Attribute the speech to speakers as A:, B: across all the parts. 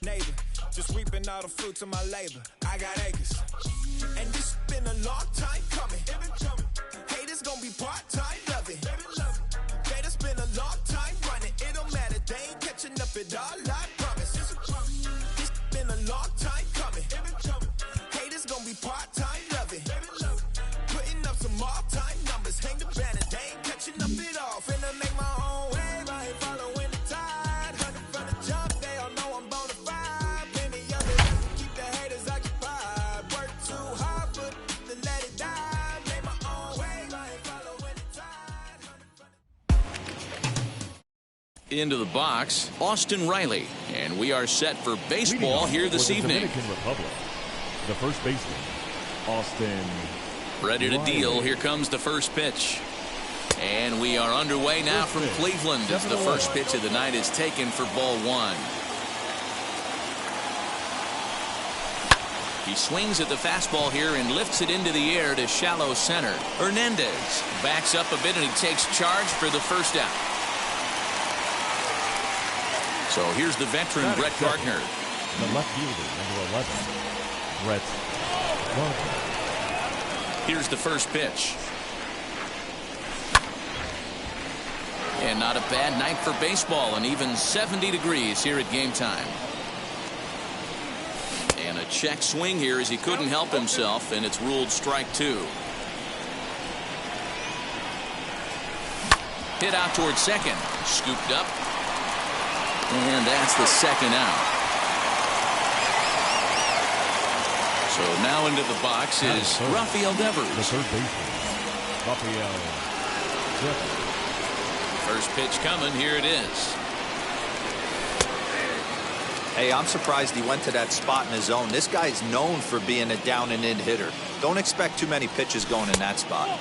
A: Neighbor, just reaping all the fruits of my labor. I got acres, and this been a long time coming. Haters gonna be part-time, love it. Haters been a long time running. It don't matter, they ain't catching up at all, I promise. This been a long time coming. Haters gonna be part-time, love it. Putting up some all-time numbers, hang the banner, they ain't catching up at all. Finna make my own wave, I ain't following the tide. Hunting from the jump, they all know I'm bona fide. Plenty of it, keep the haters occupied. Work too hard, but to let it die. Make my own wave, I ain't following the tide.
B: Into the box, Austin Riley, and we are set for baseball here this evening.
C: Dominican Republic, the first baseman, Austin
B: Ready to
C: Riley.
B: deal. Here comes the first pitch. And we are underway now from Cleveland as the first pitch of the night is taken for ball one. He swings at the fastball here and lifts it into the air to shallow center. Hernandez backs up a bit and he takes charge for the first out. So here's the veteran Brett Gardner.
C: The left fielder, number 11, Brett Gardner.
B: Here's the first pitch. And not a bad night for baseball, and even 70 degrees here at game time. And a check swing here as he couldn't help himself, and it's ruled strike two. Hit out towards second. Scooped up. And that's the second out. So now into the box is Rafael Devers.
C: The third baseman, Rafael Devers.
B: First pitch coming. Here it is.
D: Hey, I'm surprised he went to that spot in his zone. This guy's known for being a down and in hitter. Don't expect too many pitches going in that spot.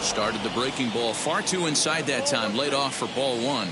B: Started the breaking ball far too inside that time. Laid off for ball one.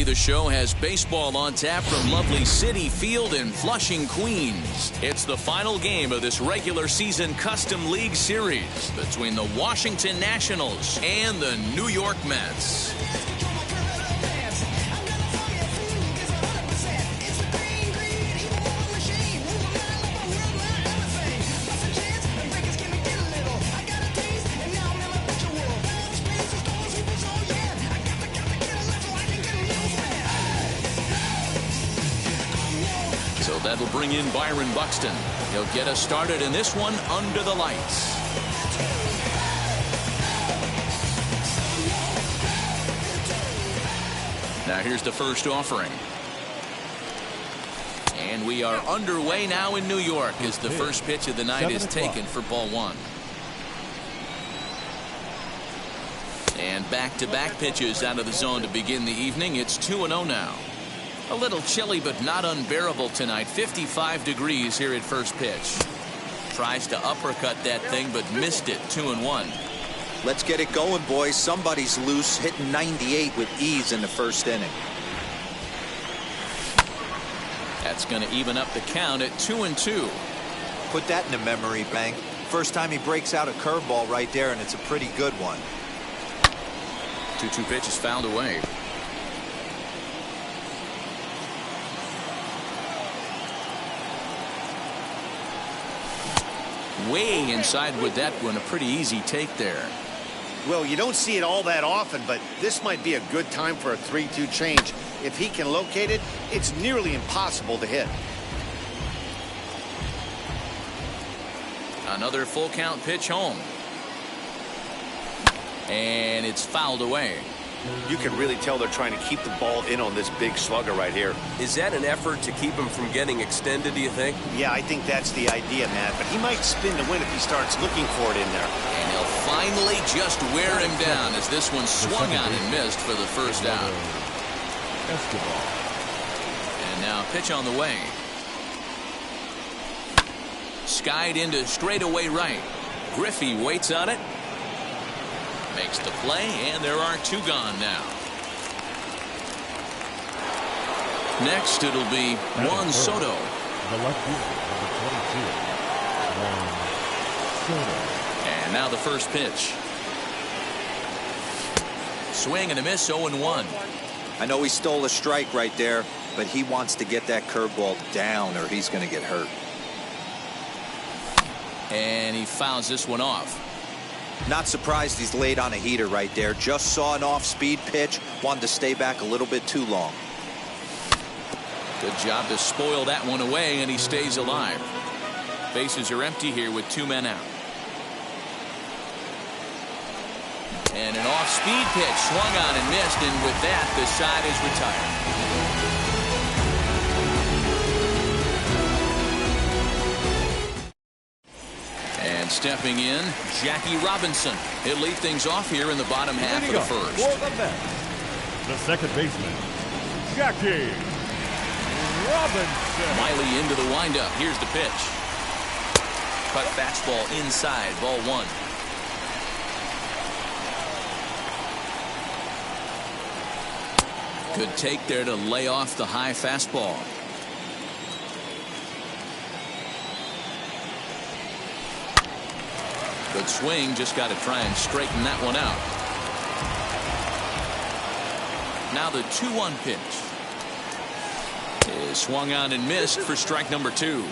B: The show has baseball on tap from lovely Citi Field in Flushing, Queens. It's the final game of this regular season Custom League Series between the Washington Nationals and the New York Mets. That'll bring in Byron Buxton. He'll get us started in this one under the lights. Now here's the first offering. And we are underway now in New York as the first pitch of the night is taken for ball one. And back-to-back pitches out of the zone to begin the evening. It's 2-0 now. A little chilly but not unbearable tonight. 55 degrees here at first pitch. Tries to uppercut that thing, but missed it. 2-1.
D: Let's get it going, boys. Somebody's loose, hitting 98 with ease in the first inning.
B: That's going to even up the count at 2-2.
D: Put that in the memory bank. First time he breaks out a curveball right there, and it's a pretty good one.
B: 2-2 pitch is fouled away. Way inside with that one. A pretty easy take there.
E: Well, you don't see it all that often, but this might be a good time for a 3-2 change. If he can locate it, it's nearly impossible to hit.
B: Another full count pitch home. And it's fouled away.
E: You can really tell they're trying to keep the ball in on this big slugger right here.
F: Is that an effort to keep him from getting extended, do you think?
E: Yeah, I think that's the idea, Matt. But he might spin to win if he starts looking for it in there.
B: And he'll finally just wear him down as this one swung on and missed for the first out. And now pitch on the way. Skied into straightaway right. Griffey waits on it. Makes the play, and there are two gone now. Next, it'll be Juan Soto.
C: The left fielder, number 22, Juan Soto.
B: And now the first pitch. Swing and a miss, 0-1.
D: I know he stole a strike right there, but he wants to get that curveball down or he's going to get hurt.
B: And he fouls this one off.
D: Not surprised he's laid on a heater right there. Just saw an off-speed pitch. Wanted to stay back a little bit too long.
B: Good job to spoil that one away, and he stays alive. Bases are empty here with two men out. And an off-speed pitch swung on and missed, and with that, the side is retired. And stepping in, Jackie Robinson. He'll lead things off here in the bottom half of the first.
C: For the Mets, the second baseman, Jackie Robinson.
B: Miley into the windup. Here's the pitch. Cut fastball inside, ball one. Good take there to lay off the high fastball. Good swing, just got to try and straighten that one out. Now the 2-1 pitch is swung on and missed for strike number 2.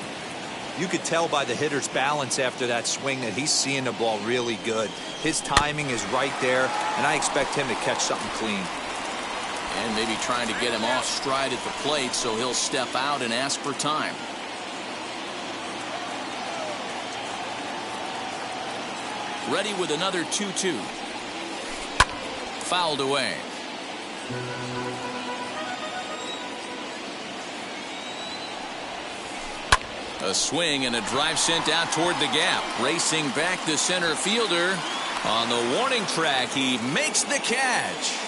D: You could tell by the hitter's balance after that swing that he's seeing the ball really good. His timing is right there, and I expect him to catch something clean.
B: And maybe trying to get him off stride at the plate, so he'll step out and ask for time. Ready with another 2-2. Fouled away. A swing and a drive sent out toward the gap. Racing back the center fielder. On the warning track, he makes the catch.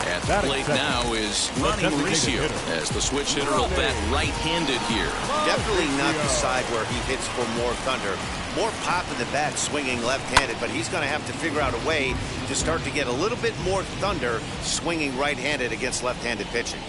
B: At the plate now is Ronnie Mauricio, as the switch hitter will bat right-handed here.
E: Definitely not the side where he hits for more thunder. More pop in the bat swinging left-handed, but he's going to have to figure out a way to start to get a little bit more thunder swinging right-handed against left-handed pitching.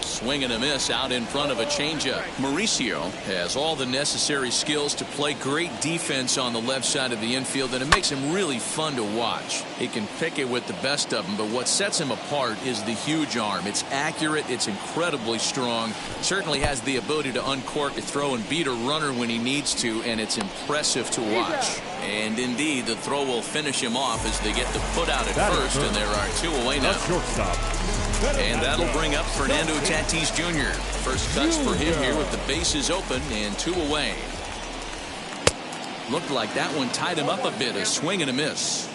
B: Swing and a miss out in front of a changeup. Mauricio has all the necessary skills to play great defense on the left side of the infield, and it makes him really fun to watch. He can pick it with the best of them, but what sets him apart is the huge arm. It's accurate, it's incredibly strong, certainly has the ability to uncork a throw and beat a runner when he needs to, and it's impressive to watch. And indeed, the throw will finish him off as they get the put out at first, and there are two away now.
C: Shortstop.
B: And that'll bring up Fernando Tatis Jr. First cuts for him here with the bases open and two away. Looked like that one tied him up a bit. A swing and a miss.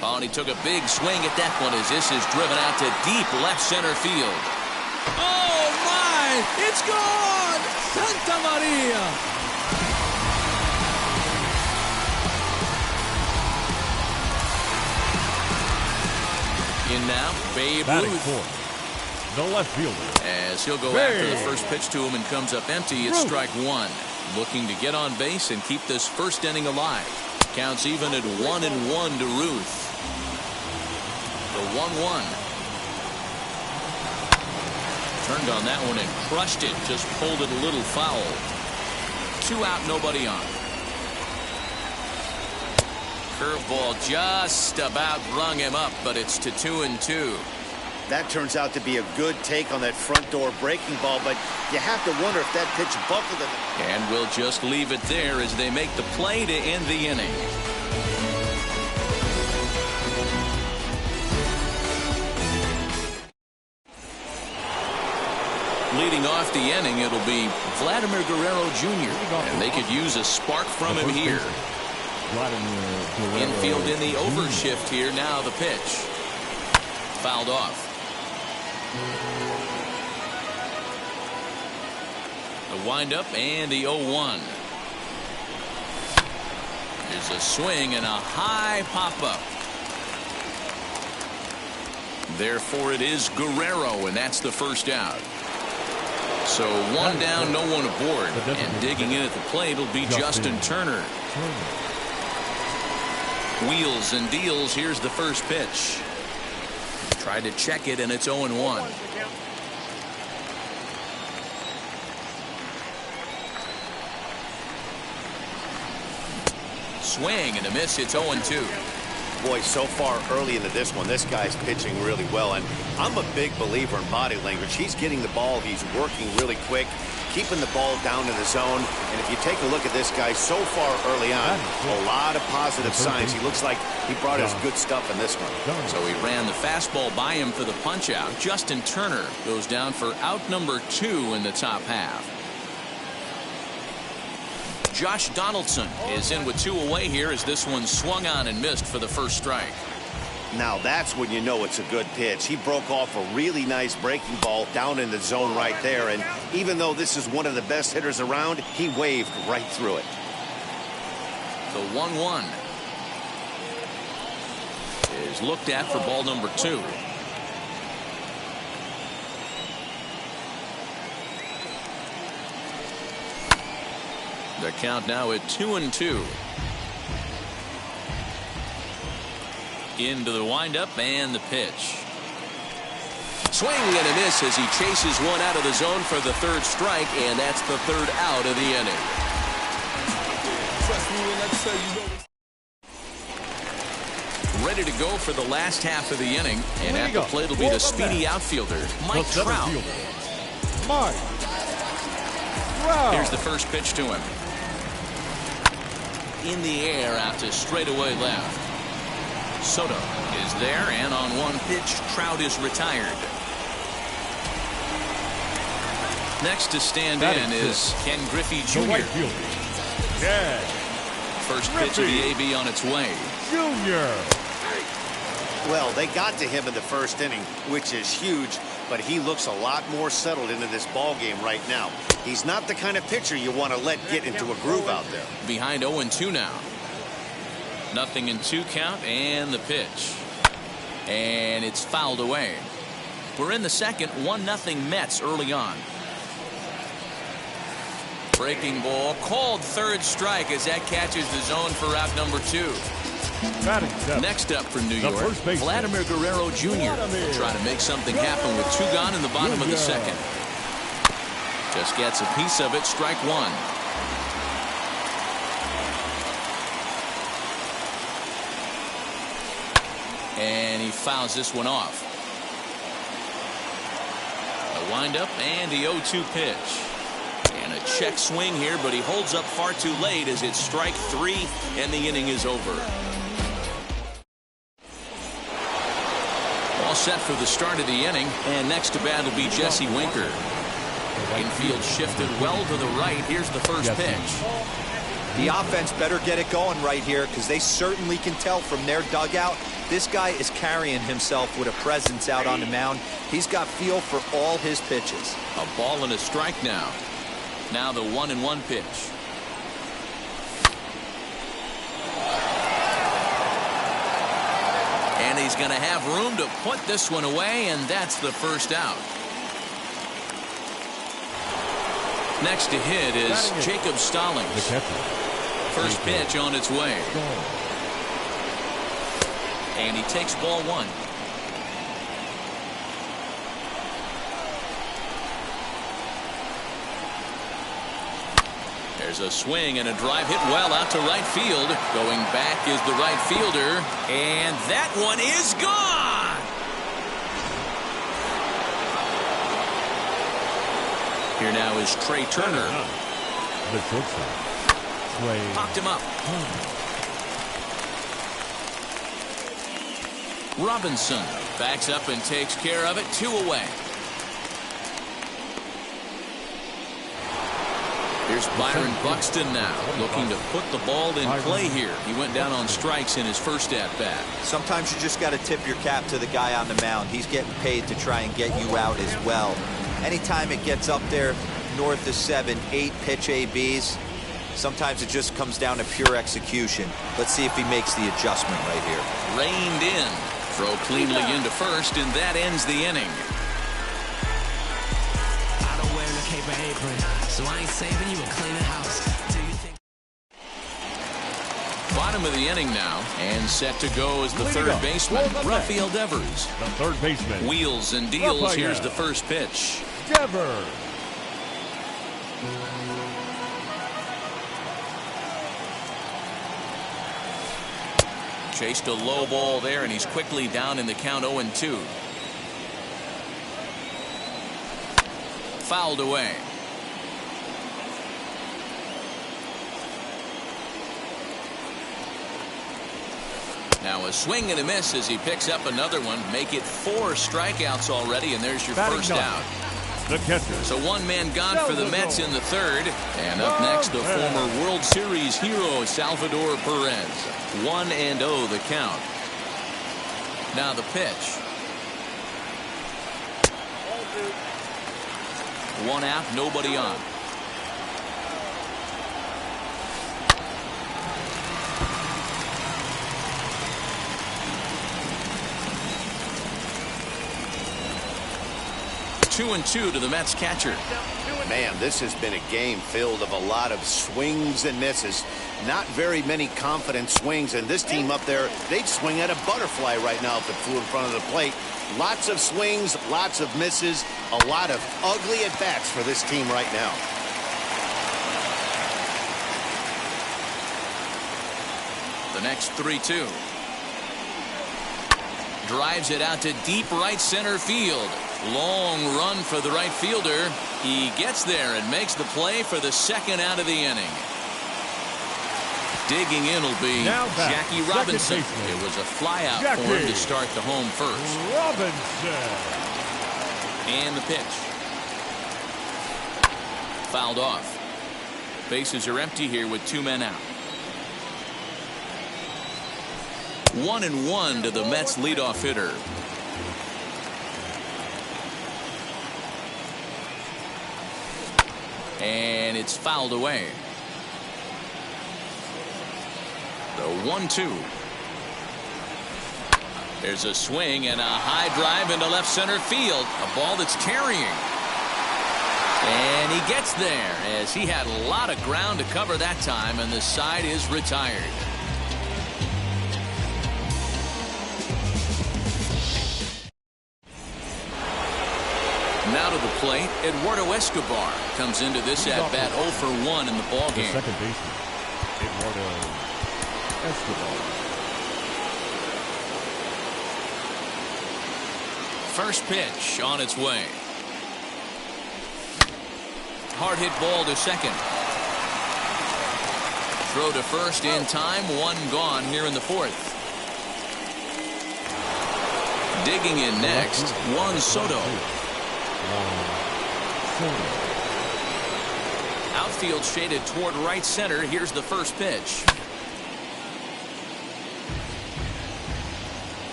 B: Oh, and he took a big swing at that one as this is driven out to deep left center field. Oh, my! It's gone! Santa Maria! In now, Babe
C: Batting
B: Ruth.
C: fourth, the left fielder.
B: As he'll go after the first pitch to him and comes up empty, it's strike one. Looking to get on base and keep this first inning alive. Counts even at 1-1 to Ruth. The 1-1. Turned on that one and crushed it. Just pulled it a little foul. 2 out, nobody on. Curveball just about rung him up, but it's to 2-2.
E: That turns out to be a good take on that front door breaking ball, but you have to wonder if that pitch buckled him.
B: And we'll just leave it there as they make the play to end the inning. Leading off the inning, it'll be Vladimir Guerrero Jr. And they could use a spark from him here. Infield in the overshift here. Now the pitch. Fouled off. The windup and the 0-1. There's a swing and a high pop-up. Therefore, it is Guerrero, and that's the first out. So 1 down, no one aboard. And digging in at the plate will be Justin Turner. Wheels and deals. Here's the first pitch. Tried to check it, and it's 0-1. Swing and a miss. It's 0-2.
E: Boy, so far early into this one, this guy's pitching really well, and I'm a big believer in body language. He's getting the ball, he's working really quick, keeping the ball down in the zone, and if you take a look at this guy so far early on, a lot of positive signs. He looks like he brought his good stuff in this one.
B: So he ran the fastball by him for the punch out. Justin Turner goes down for out number 2 in the top half. Josh Donaldson is in with 2 away here as this one swung on and missed for the first strike.
E: Now that's when you know it's a good pitch. He broke off a really nice breaking ball down in the zone right there, and even though this is one of the best hitters around, he waved right through it.
B: The 1-1 is looked at for ball number 2. The count now at 2-2. Into the windup and the pitch. Swing and a miss as he chases one out of the zone for the third strike, and that's the third out of the inning. Ready to go for the last half of the inning, and at the plate will be the speedy outfielder, Mike Trout. Here's the first pitch to him. In the air out to straightaway left. Soto is there, and on one pitch, Trout is retired. Next to stand in is Ken Griffey Jr. First pitch of the AB on its way.
E: Well, they got to him in the first inning, which is huge, but he looks a lot more settled into this ball game right now. He's not the kind of pitcher you want to let get into a groove out there.
B: Behind 0-2 now. 0-2 count and the pitch. And it's fouled away. We're in the second. 1-0 Mets early on. Breaking ball called third strike as that catches the zone for out number 2. Next up from New York, Vladimir Guerrero Jr. will try to make something happen with 2 gone in the bottom of the second. Just gets a piece of it. Strike 1. And he fouls this one off. A windup and the 0-2 pitch. And a check swing here, but he holds up far too late as it's strike 3 and the inning is over. All set for the start of the inning, and next to bat will be Jesse Winker. Infield shifted well to the right. Here's the first pitch.
D: The offense better get it going right here, because they certainly can tell from their dugout this guy is carrying himself with a presence out on the mound. He's got feel for all his pitches.
B: A ball and a strike now. Now the 1-1 pitch. And he's going to have room to put this one away, and that's the first out. Next to hit is Jacob Stallings. First pitch on its way. And he takes ball one. There's a swing and a drive hit well out to right field. Going back is the right fielder. And that one is gone. Here now is Trey Turner.
C: The shortstop.
B: Popped him up. Robinson backs up and takes care of it. 2 away. Here's Byron Buxton now, looking to put the ball in play here. He went down on strikes in his first at-bat.
D: Sometimes you just got to tip your cap to the guy on the mound. He's getting paid to try and get you out as well. Anytime it gets up there north of 7, 8 pitch ABs, sometimes it just comes down to pure execution. Let's see if he makes the adjustment right here.
B: Reined in. Throw cleanly into first, and that ends the inning.
G: I don't wear no cape or apron, so I ain't saving you a cleaning house. Do you think?
B: Bottom of the inning now, and set to go is the third baseman, Rafael Devers.
C: The third baseman.
B: Wheels and deals. Here's the first pitch.
C: Devers.
B: Chased a low ball there, and he's quickly down in the count 0-2. Fouled away. Now a swing and a miss as he picks up another one. Make it 4 strikeouts already, and there's your first out.
C: The catcher.
B: So one man gone for the Mets in the third. And up next, the former World Series hero, Salvador Perez. 1-0 the count. Now the pitch. 1 out, nobody on. Two and two to the Mets catcher.
E: Man, this has been a game filled of a lot of swings and misses. Not very many confident swings, and this team up there, they'd swing at a butterfly right now if it flew in front of the plate. Lots of swings, lots of misses, a lot of ugly at-bats for this team right now.
B: The next 3-2. Drives it out to deep right center field. Long run for the right fielder. He gets there and makes the play for the second out of the inning. Digging in will be Jackie Robinson. It was a flyout for him to start the home first.
C: Robinson.
B: And the pitch. Fouled off. Bases are empty here with 2 men out. 1-1 to the Mets leadoff hitter. And it's fouled away. The 1-2. There's a swing and a high drive into left center field. A ball that's carrying. And he gets there as he had a lot of ground to cover that time, and the side is retired. Now to the plate, Eduardo Escobar comes into this at-bat 0 for 1 in the ballgame.
C: The second baseman, Eduardo Escobar.
B: First pitch on its way. Hard hit ball to second. Throw to first in time. 1 gone here in the 4th. Digging in next, Juan Soto. Outfield shaded toward right center. Here's the first pitch.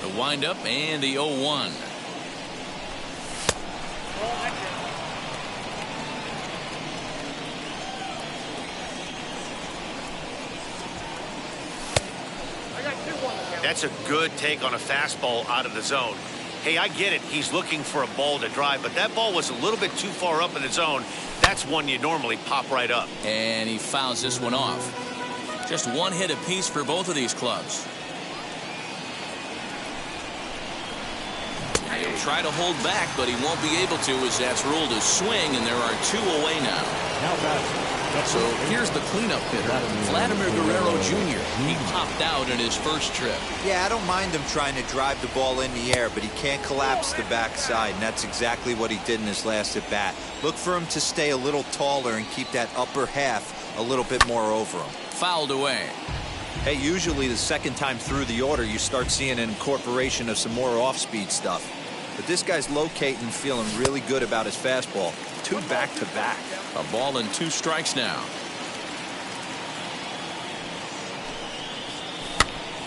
B: The windup and the 0-1.
E: That's a good take on a fastball out of the zone. Hey, I get it. He's looking for a ball to drive, but that ball was a little bit too far up in the zone. That's one you normally pop right up.
B: And he fouls this one off. Just one hit apiece for both of these clubs. He'll try to hold back, but he won't be able to, as that's ruled a swing, and there are 2 away now. So here's the cleanup hitter, Vladimir Guerrero Jr. He popped out in his first trip.
D: Yeah, I don't mind him trying to drive the ball in the air, but he can't collapse the backside, and that's exactly what he did in his last at bat. Look for him to stay a little taller and keep that upper half a little bit more over him.
B: Fouled away.
D: Hey, usually the second time through the order, you start seeing an incorporation of some more off-speed stuff. But this guy's locating, feeling really good about his fastball. 2 back-to-back.
B: A ball and 2 strikes now.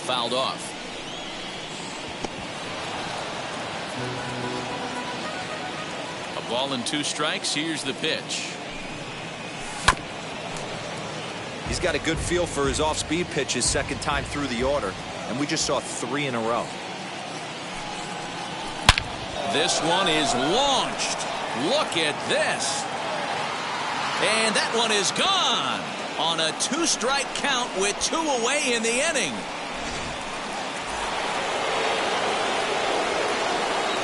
B: Fouled off. A ball and 2 strikes. Here's the pitch.
D: He's got a good feel for his off-speed pitches second time through the order, and we just saw 3 in a row.
B: This one is launched. Look at this. And that one is gone on a 2-strike count with 2 away in the inning.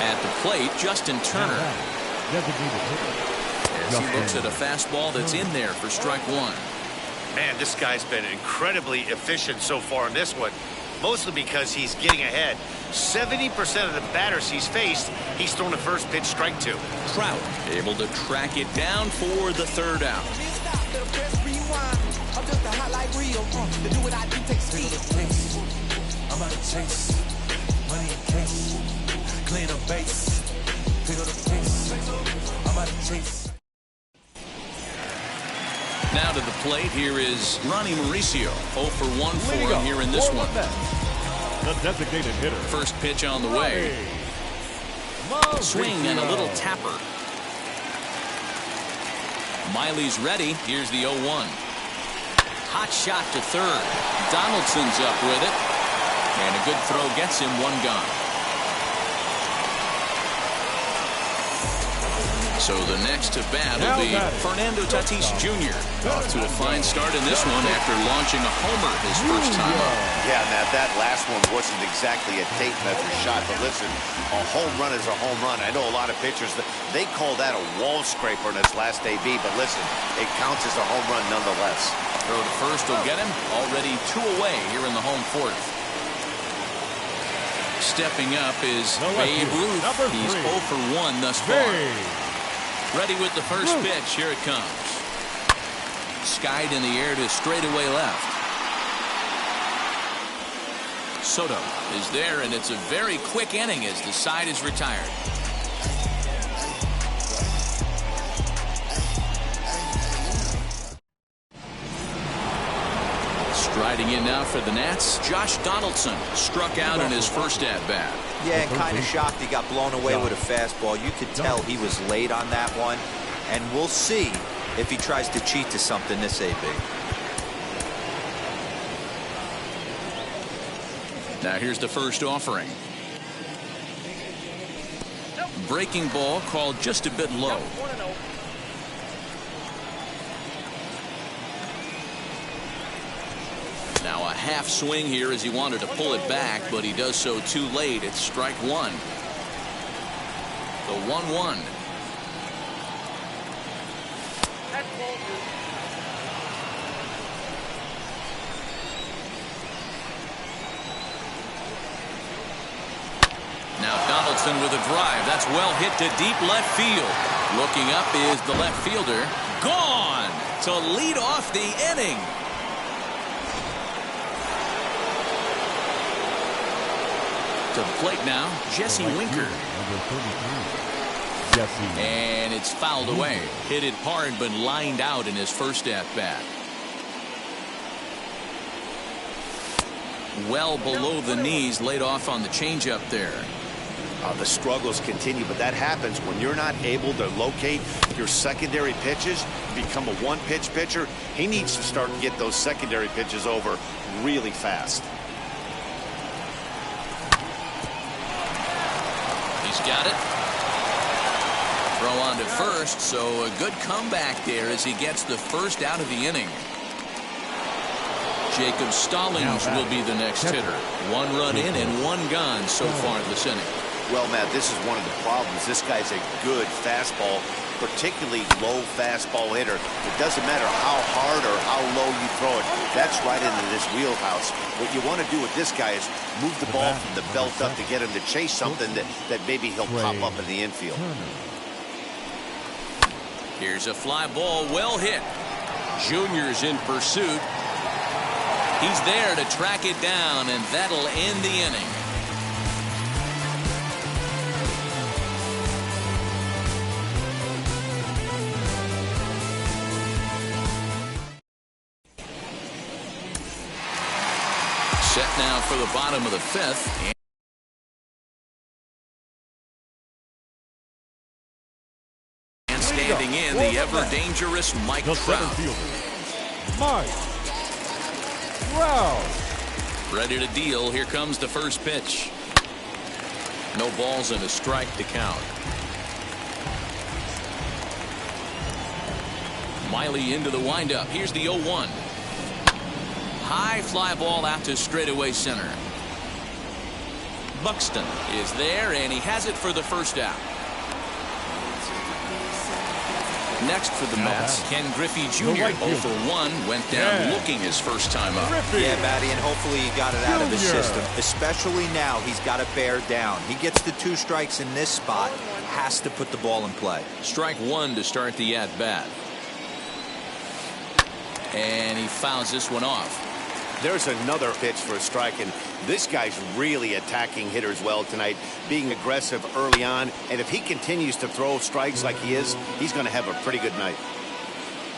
B: At the plate, Justin Turner. As he looks at a fastball that's in there for strike 1.
E: Man, this guy's been incredibly efficient so far in this one, mostly because he's getting ahead. 70% of the batters he's faced, he's thrown a first pitch strike 2.
B: Trout able to track it down for the 3rd out. Now to the plate, here is Ronnie Mauricio. 0 for 1 for him here in this one.
C: The designated hitter.
B: First pitch on the way. Swing and a little tapper. Miley's ready. Here's the 0-1. Hot shot to third. Donaldson's up with it. And a good throw gets him 1 gone. So the next to bat will be Fernando Tatis Jr. Off to a fine start in this one after launching a homer his first time up.
E: Yeah, Matt, that last one wasn't exactly a tape measure shot, but listen, a home run is a home run. I know a lot of pitchers, they call that a wall scraper in its last AB, but listen, it counts as a home run nonetheless.
B: Throw to first will get him. Already 2 away here in the home 4th. Stepping up is Babe Ruth. He's 0 for 1 thus far. Ready with the first pitch. Here it comes. Skied in the air to straightaway left. Soto is there, and it's a very quick inning as the side is retired. Striding in now for the Nats, Josh Donaldson struck out in his first at-bat.
D: Yeah, and kind of shocked he got blown away with a fastball. You could tell he was late on that one, and we'll see if he tries to cheat to something this AB.
B: Now here's the first offering. Breaking ball called just a bit low. Now a half swing here as he wanted to pull it back, but he does so too late. It's strike 1. The 1-1. Now Donaldson with a drive. That's well hit to deep left field. Looking up is the left fielder. Gone to lead off the inning. To the plate now, Jesse Winker. And it's fouled away. Hit it hard, but lined out in his first at-bat. Well below the knees, laid off on the changeup there.
E: The struggles continue, but that happens when you're not able to locate your secondary pitches, become a one-pitch pitcher. He needs to start to get those secondary pitches over really fast.
B: got it. Throw on to first, so a good comeback there as he gets the first out of the inning. Jacob Stallings will be the next hitter. 1 run in and 1 gone so far this inning.
E: Well, Matt, this is one of the problems. This guy's a good fastball, particularly low fastball hitter. It doesn't matter how hard or how low you throw it. That's right into this wheelhouse. What you want to do with this guy is move the ball from the belt up to get him to chase something that maybe he'll pop up in the infield.
B: Here's a fly ball, well hit. Junior's in pursuit. He's there to track it down, and that'll end the inning. Set now for the bottom of the 5th. And standing in, the ever-dangerous Mike Trout.
C: Mike Trout.
B: Ready to deal. Here comes the first pitch. No balls and a strike to count. Miley into the windup. Here's the 0-1. High fly ball out to straightaway center. Buxton is there, and he has it for the first out. Next for the Mets, Ken Griffey Jr. 0 for 1, went down looking his first time up.
D: Yeah, Matty, and hopefully he got it out of his system. Especially now, he's got to bear down. He gets the 2 strikes in this spot, has to put the ball in play.
B: Strike 1 to start the at-bat. And he fouls this one off.
E: There's another pitch for a strike, and this guy's really attacking hitters well tonight, being aggressive early on, and if he continues to throw strikes like he is, he's going to have a pretty good night.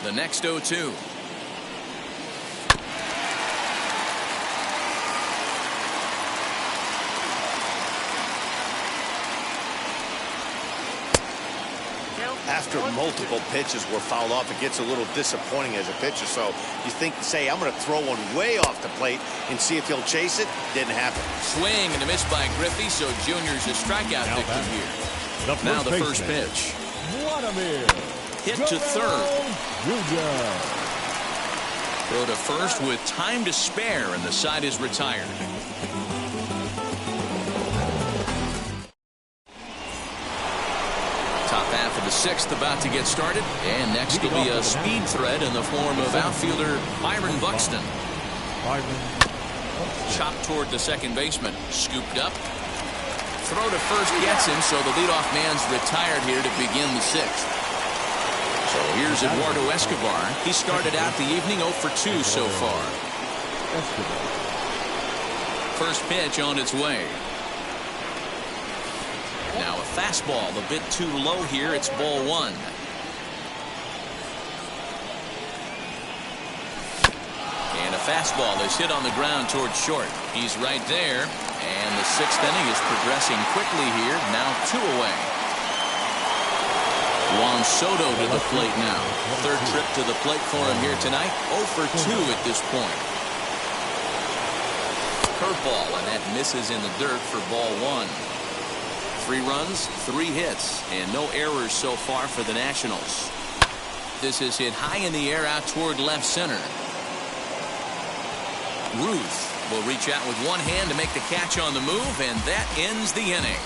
B: The next 0-2.
E: After multiple pitches were fouled off, it gets a little disappointing as a pitcher. So you say, I'm going to throw one way off the plate and see if he'll chase it. Didn't happen.
B: Swing and a miss by Griffey, so Junior's a strikeout victim here. Now the first pitch. Hit to third. Throw to first with time to spare, and the side is retired. Top half of the 6th about to get started, and next will be a speed threat in the form of outfielder Byron Buxton. Chopped toward the second baseman, scooped up. Throw to first gets him, so the leadoff man's retired here to begin the 6th. So here's Eduardo Escobar. He started out the evening 0 for 2 so far. First pitch on its way. Now a fastball a bit too low here. It's ball 1. And a fastball is hit on the ground towards short. He's right there. And the 6th inning is progressing quickly here. Now 2 away. Juan Soto to the plate now. 3rd trip to the plate for him here tonight. 0 for 2 at this point. Curveball, and that misses in the dirt for ball 1. 3 runs, 3 hits, and no errors so far for the Nationals. This is hit high in the air out toward left center. Ruth will reach out with one hand to make the catch on the move, and that ends the inning.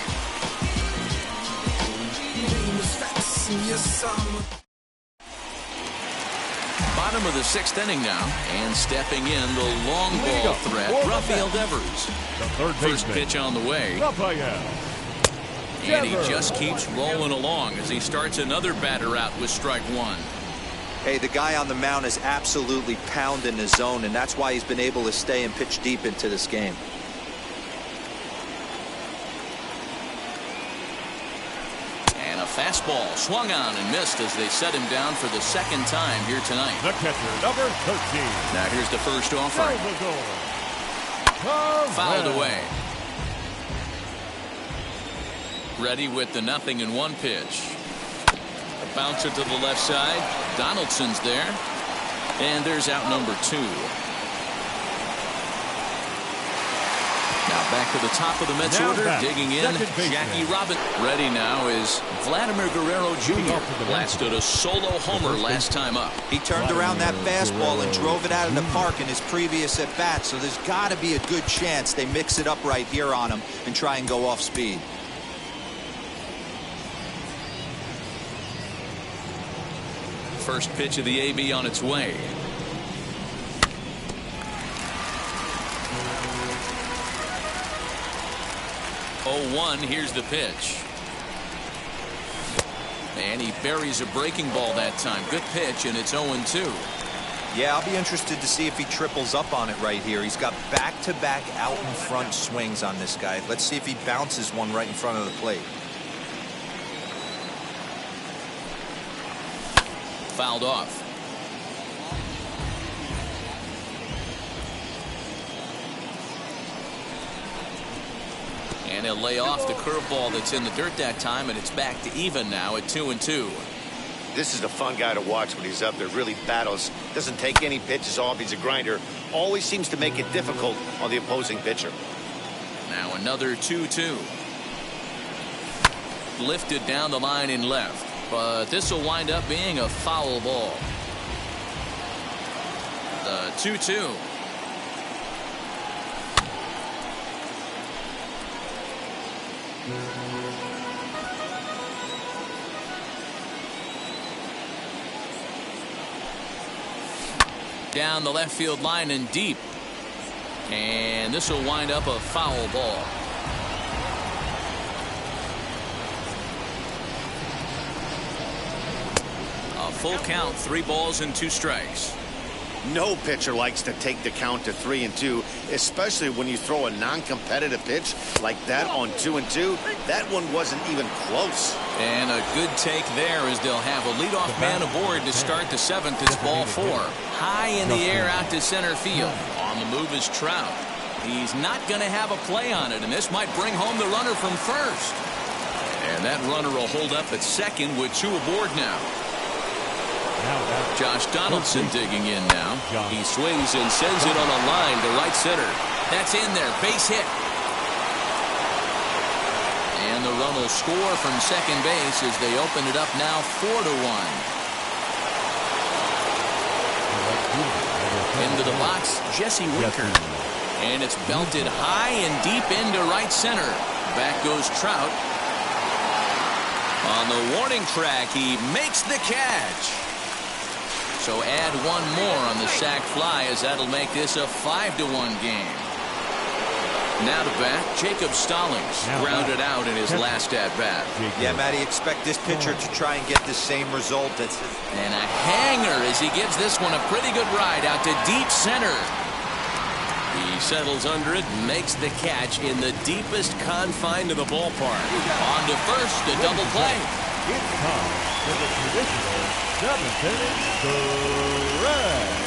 B: Bottom of the 6th inning now, and stepping in the long ball threat, Rafael Devers. First pitch on the way. And he just keeps rolling along as he starts another batter out with strike 1.
D: Hey, the guy on the mound is absolutely pounding his zone, and that's why he's been able to stay and pitch deep into this game.
B: And a fastball swung on and missed as they set him down for the 2nd time here tonight.
C: The catcher, number 13.
B: Now here's the first offering. Fouled away. Ready with the 0-1 pitch. A bouncer to the left side. Donaldson's there. And there's out number 2. Now Back to the top of the Mets order, digging in, Jackie Robinson. Ready now is Vladimir Guerrero Jr. Blasted a solo homer last time up.
D: He turned around that fastball and drove it out of the park in his previous at-bat, so there's got to be a good chance they mix it up right here on him and try and go off speed.
B: First pitch of the AB on its way. Oh, 1, here's the pitch. And he buries a breaking ball that time. Good pitch, and it's 0-2.
D: Yeah, I'll be interested to see if he triples up on it right here. He's got back-to-back out in front swings on this guy. Let's see if he bounces one right in front of the plate.
B: Fouled off. And he'll lay off the curveball that's in the dirt that time, and it's back to even now at 2-2.
E: This is a fun guy to watch when he's up there. Really battles. Doesn't take any pitches off. He's a grinder. Always seems to make it difficult on the opposing pitcher.
B: Now another 2-2. Lifted down the line in left. But this will wind up being a foul ball. The 2-2. Down the left field line and deep. And this will wind up a foul ball. A full count, 3 balls and 2 strikes.
E: No pitcher likes to take the count to 3-2, especially when you throw a non-competitive pitch like that on 2-2. That one wasn't even close.
B: And a good take there as they'll have a leadoff man aboard to start the 7th. It's ball 4. High in the air out to center field. On the move is Trout. He's not going to have a play on it, and this might bring home the runner from first. And that runner will hold up at second with 2 aboard now. Josh Donaldson digging in now. He swings and sends it on a line to right center. That's in there. Base hit. And the run will score from second base as they open it up now 4-1. Into the box, Jesse Winker. And it's belted high and deep into right center. Back goes Trout. On the warning track, he makes the catch. So add 1 more on the sac fly as that'll make this a 5-1 game. Now to bat, Jacob Stallings grounded out in his last at-bat.
D: Yeah, Matty, expect this pitcher to try and get the same result.
B: And a hanger as he gives this one a pretty good ride out to deep center. He settles under it and makes the catch in the deepest confine of the ballpark. On to first, a double play.
C: It's time for the traditional 7th inning stretch.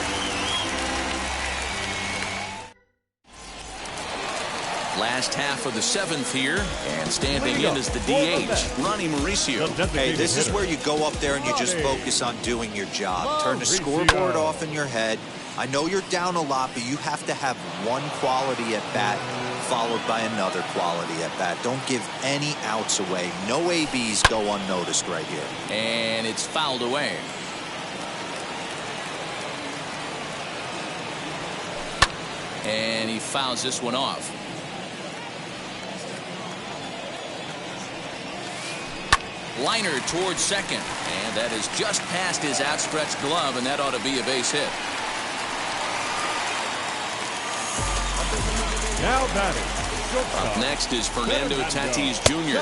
B: Last half of the 7th here, and standing in is the DH, Ronnie Mauricio.
D: Hey, this is where you go up there and you just focus on doing your job. Turn the scoreboard off in your head. I know you're down a lot, but you have to have one quality at bat followed by another quality at bat. Don't give any outs away. No ABs go unnoticed right here.
B: And it's fouled away. And he fouls this one off. Liner towards second, and that is just past his outstretched glove, and that ought to be a base hit.
C: Now batting.
B: Up next is Fernando Tatis Jr.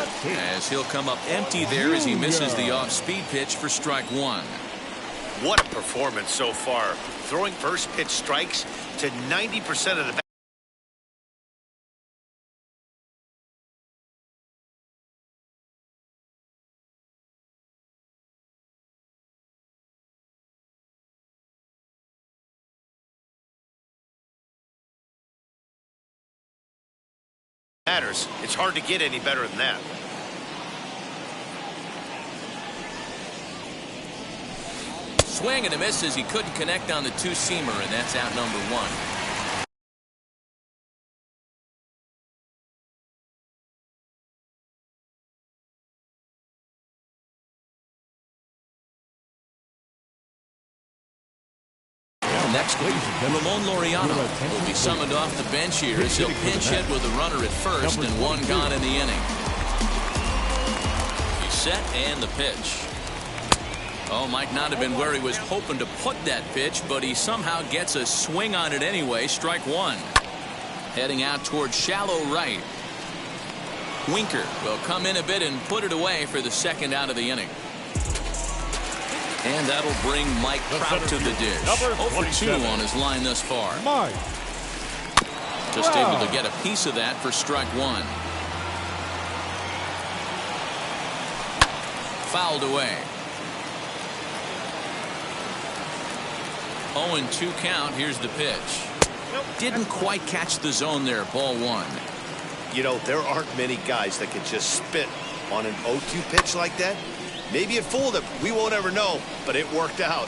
B: as he'll come up empty there as he misses the off-speed pitch for strike 1.
E: What a performance so far. Throwing first pitch strikes to 90% of the matters. It's hard to get any better than that.
B: Swing and a miss as he couldn't connect on the 2-seamer, and that's out number 1. Next, Ramon Laureano will be summoned off the bench here as he'll pinch hit with a runner at first and one gone in the inning. He's set and the pitch. Oh, might not have been where he was hoping to put that pitch, but he somehow gets a swing on it anyway. Strike one. Heading out towards shallow right. Winker will come in a bit and put it away for the second out of the inning. And that'll bring Mike Trout to the dish. 0 for 2 on his line thus far. Just able to get a piece of that for strike one. Fouled away. 0-2 count. Here's the pitch. Didn't quite catch the zone there. Ball one.
E: You know, there aren't many guys that can just spit on an 0-2 pitch like that. Maybe it fooled him. We won't ever know, but it worked out.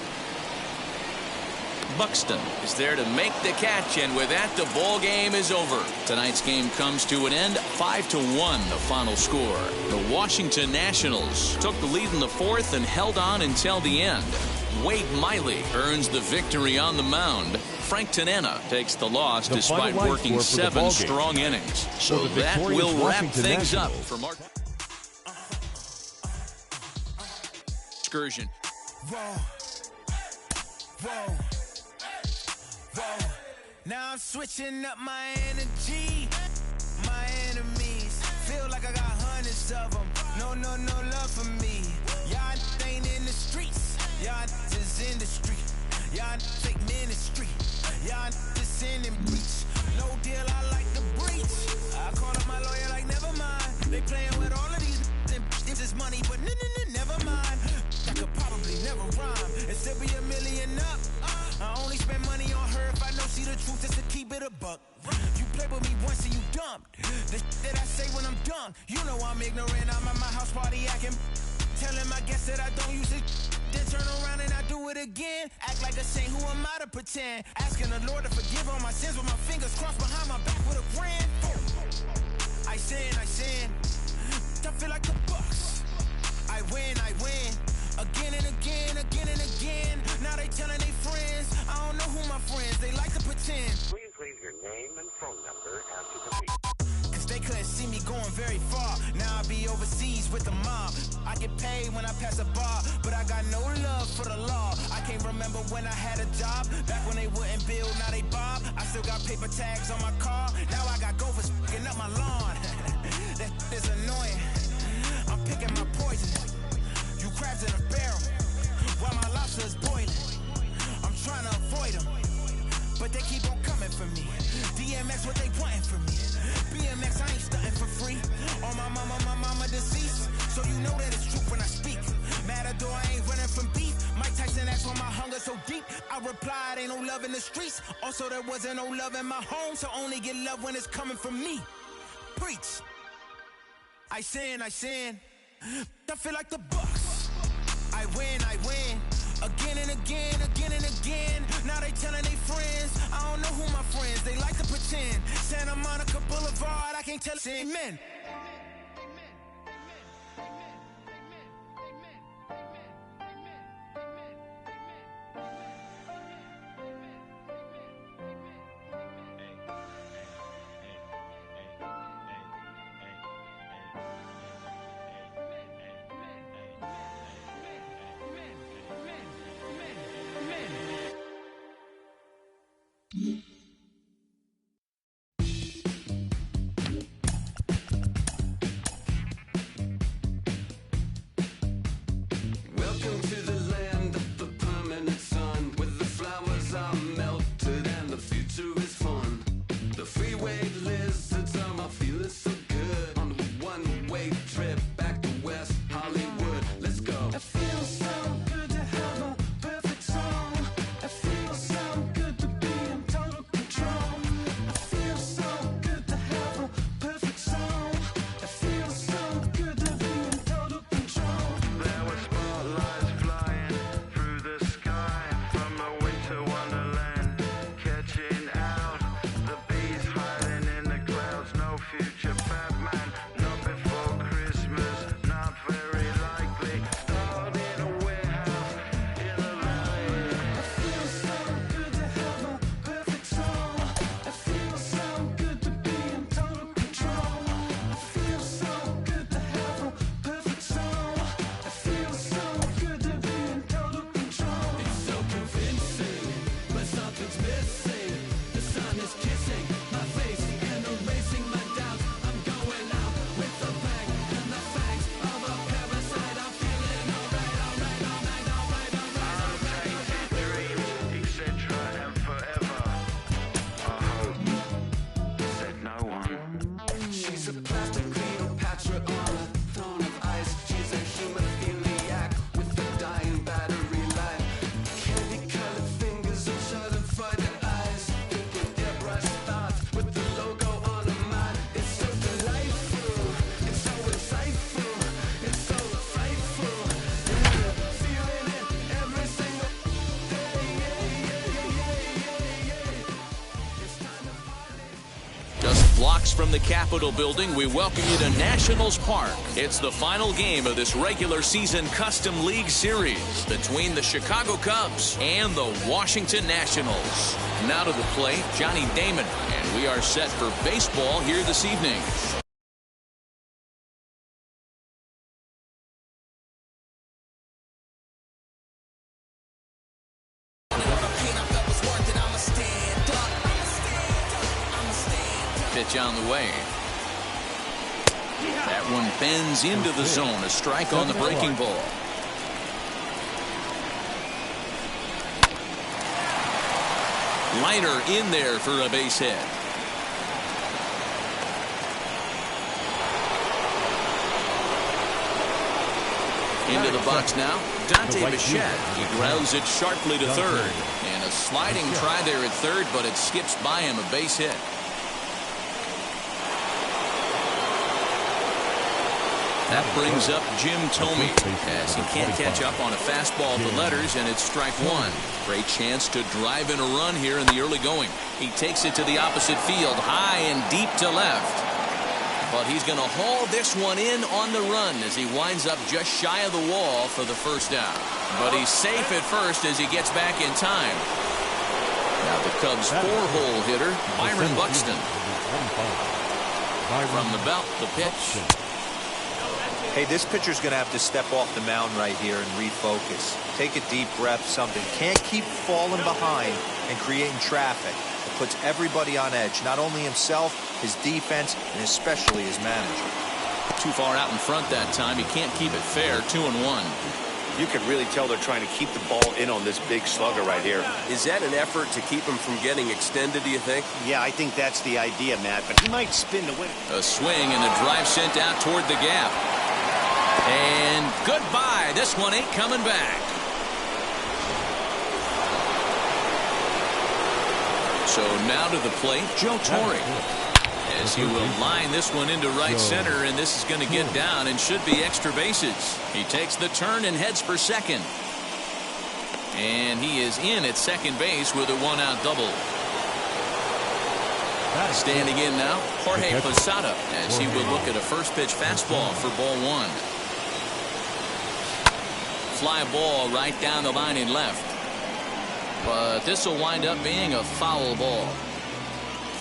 B: Buxton is there to make the catch, and with that, the ball game is over. Tonight's game comes to an end. 5-1, the final score. The Washington Nationals took the lead in the fourth and held on until the end. Wade Miley earns the victory on the mound. Frank Tanana takes the loss despite working 7 strong innings. So that will wrap things up for Mark. Excursion.
A: Whoa. Now I'm switching up my energy. My enemies feel like I got hundreds of them. No love for me. Y'all ain't in the streets. Y'all just in the street. Y'all take ministry. Y'all just in and breach. No deal, I like the breach. I call up my lawyer like, never mind. They playing with all of these and this is money, but never mind. I could probably never rhyme and still be $1 million up. I only spend money on her if I know she the truth, just to keep it a buck. You play with me once and you dumped. The that I say when I'm done, you know I'm ignorant. I'm at my house party acting. Telling my guests that I don't use it. Then turn around and I do it again. Act like a saint, who am I to pretend? Asking the Lord to forgive all my sins with my fingers crossed behind my back with a grin. I sin. I feel like the Bucks. I win. Again and again. Now they telling their friends. I don't know who my friends, they like to pretend.
H: Please leave your name and phone number after the beep.
A: Cause they couldn't see me going very far. Now I be overseas with the mob. I get paid when I pass a bar, but I got no love for the law. I can't remember when I had a job. Back when they wouldn't build, now they bob. I still got paper tags on my car. Now I got gophers f***ing up my lawn. That is annoying. I'm picking my poison. You crabs in a barrel while my lobster is boiling. I'm trying to avoid them, but they keep on coming for me. DMX, what they wanting from me? BMX, I ain't stunting for free. On my mama deceased, so you know that it's true when I speak. Matador, I ain't running from beef. Mike Tyson asked why my hunger so deep. I replied, ain't no love in the streets. Also, there wasn't no love in my home, so only get love when it's coming from me. Preach. I sin. I feel like the Bucks. I win. Again and again. Now they telling their friends. I don't know who my friends, they like to pretend. Santa Monica Boulevard, I can't tell it. Amen.
G: Welcome to the land of the permanent sun, where the flowers are melted and the future is fun. The freeway lizards are feeling so good on a one-way trip back to West Hollywood. Let's go. It feels so good to have a perfect song. It feels so good to be in total control. It feels so good to have a perfect song. It feels so good to be in total control.
H: There were spotlights flying
B: from the Capitol building, we welcome you to Nationals Park. It's the final game of this regular season Custom League Series between the Chicago Cubs and the Washington Nationals. Now to the plate, Johnny Damon, and we are set for baseball here this evening. Pitch on the way. That one bends into the zone. A strike on the breaking ball. Liner in there for a base hit. Into the box now, Dante Bichette. He grounds it sharply to third. And a sliding try there at third, but it skips by him, a base hit. That brings up Jim Thome as he can't catch up on a fastball of the letters, and it's strike one. Great chance to drive in a run here in the early going. He takes it to the opposite field, high and deep to left. But he's going to haul this one in on the run as he winds up just shy of the wall for the first out. But he's safe at first as he gets back in time. Now the Cubs' four-hole hitter, Byron Buxton. From the belt, the pitch.
D: Hey, this pitcher's going to have to step off the mound right here and refocus. Take a deep breath, something. Can't keep falling behind and creating traffic. It puts everybody on edge, not only himself, his defense, and especially his manager.
B: Too far out in front that time. He can't keep it fair. 2-1.
E: You can really tell they're trying to keep the ball in on this big slugger right here.
F: Is that an effort to keep him from getting extended, do you think?
E: Yeah, I think that's the idea, Matt, but he might spin to win.
B: A swing and a drive sent out toward the gap. And goodbye. This one ain't coming back. So now to the plate, Joe Torre. As he will line this one into right center, and this is going to get down and should be extra bases. He takes the turn and heads for second. And he is in at second base with a one-out double. Standing in now, Jorge Posada, as he will look at a first pitch fastball for ball one. Fly ball right down the line in left. But this will wind up being a foul ball.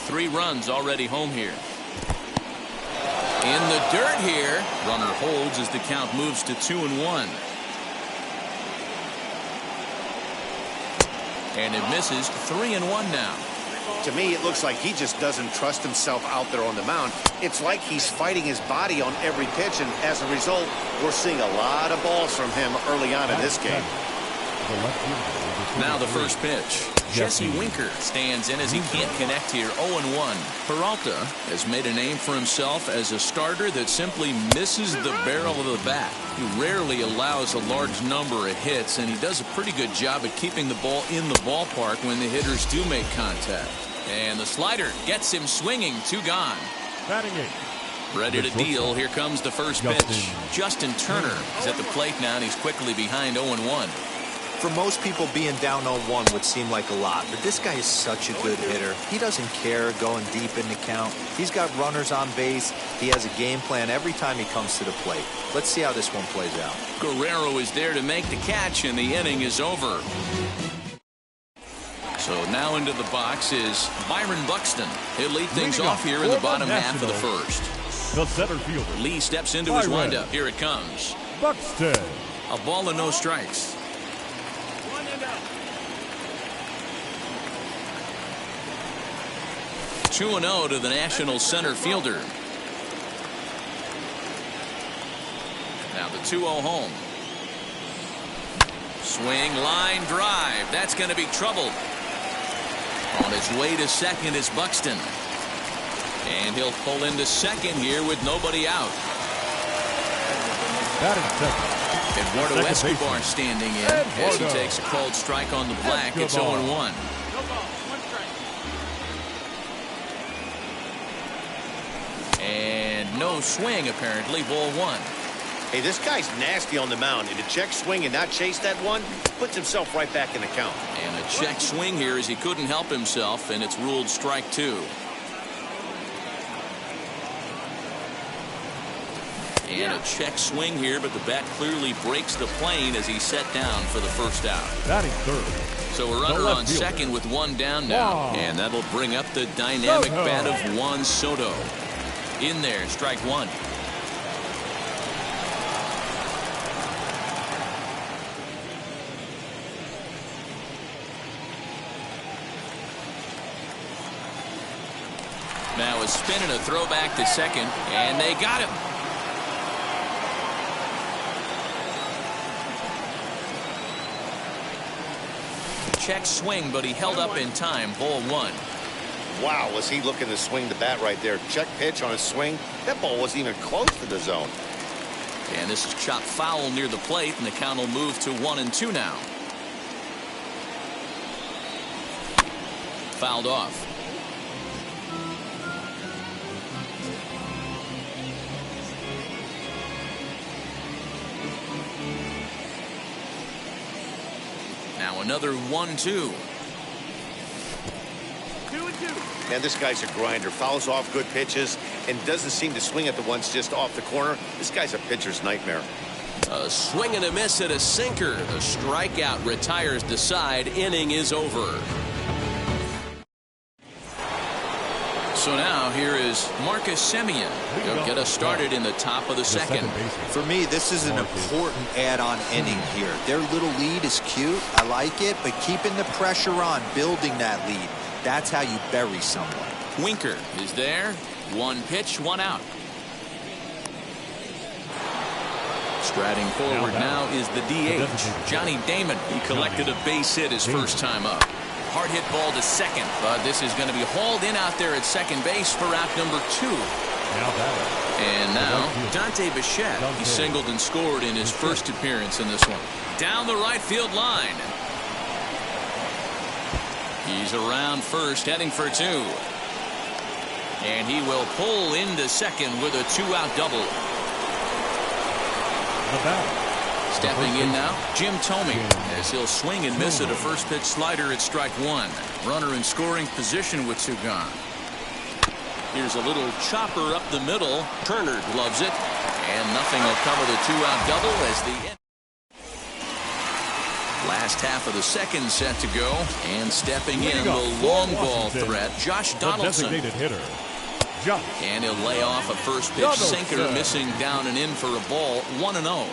B: 3 runs already home here. In the dirt here. Runner holds as the count moves to 2-1. And it misses. 3-1 now.
E: To me, it looks like he just doesn't trust himself out there on the mound. It's like he's fighting his body on every pitch, and as a result, we're seeing a lot of balls from him early on in this game.
B: Now the first pitch. Jesse Winker stands in as he can't connect here. 0-1. Peralta has made a name for himself as a starter that simply misses the barrel of the bat. He rarely allows a large number of hits, and he does a pretty good job at keeping the ball in the ballpark when the hitters do make contact. And the slider gets him swinging. 2 gone. Ready to deal. Here comes the first pitch. Justin Turner is at the plate now, and he's quickly behind 0-1.
D: For most people, being down 0-1 would seem like a lot, but this guy is such a good hitter. He doesn't care going deep in the count. He's got runners on base. He has a game plan every time he comes to the plate. Let's see how this one plays out.
B: Guerrero is there to make the catch, and the inning is over. So now into the box is Byron Buxton. He'll lead things off here in the bottom half of the first.
C: The center fielder.
B: Lee steps into his windup. Here it comes.
C: Buxton.
B: A ball and no strikes. 2-0 to the National center fielder. Now the 2-0 home. Swing, line, drive. That's going to be trouble. On his way to second is Buxton. And he'll pull into second here with nobody out. Eduardo Escobar standing in as he takes a called strike on the black. It's 0-1. And no swing, apparently. Ball 1.
E: Hey, this guy's nasty on the mound. And to check swing and not chase that one, puts himself right back in the count.
B: And a check swing here as he couldn't help himself, and it's ruled strike 2. And a check swing here, but the bat clearly breaks the plane as he's set down for the first out.
C: Batting third.
B: So a runner on second with one down now. And that'll bring up the dynamic bat of Juan Soto. In there, strike one. Now a spin and a throw back to second, and they got him. Check swing, but he held up in time. Ball one.
E: Wow, was he looking to swing the bat right there. Check pitch on his swing. That ball wasn't even close to the zone.
B: And this is chopped foul near the plate, and the count will move to 1-2 now. Fouled off. Now another 1-2.
E: 2-2. Man, this guy's a grinder. Fouls off good pitches and doesn't seem to swing at the ones just off the corner. This guy's a pitcher's nightmare.
F: A swing and a miss at a sinker. The strikeout retires the side. Inning is over.
B: So now here is Marcus Semien. He'll get us started in the top of the second.
D: For me, this is an important add-on inning here. Their little lead is cute. I like it, but keeping the pressure on, building that lead, that's how you bury someone.
B: Winker is there. One pitch, one out. Striding forward now is the DH, Johnny Damon. He collected a base hit his first time up. Hard hit ball to second, but this is going to be hauled in out there at second base for out number 2. And now Dante Bichette. He singled and scored in his first appearance in this one. Down the right field line. He's around first, heading for 2. And he will pull into second with a 2-out double. Stepping in now, Jim Thome, as he'll swing and miss at a first pitch slider at strike one. Runner in scoring position with 2 gone. Here's a little chopper up the middle. Turner gloves it, and nothing will cover the 2-out double as the last half of the second set to go. And stepping in, the long ball threat, Josh Donaldson. And he'll lay off a first pitch sinker, missing down and in for a ball. 1-0.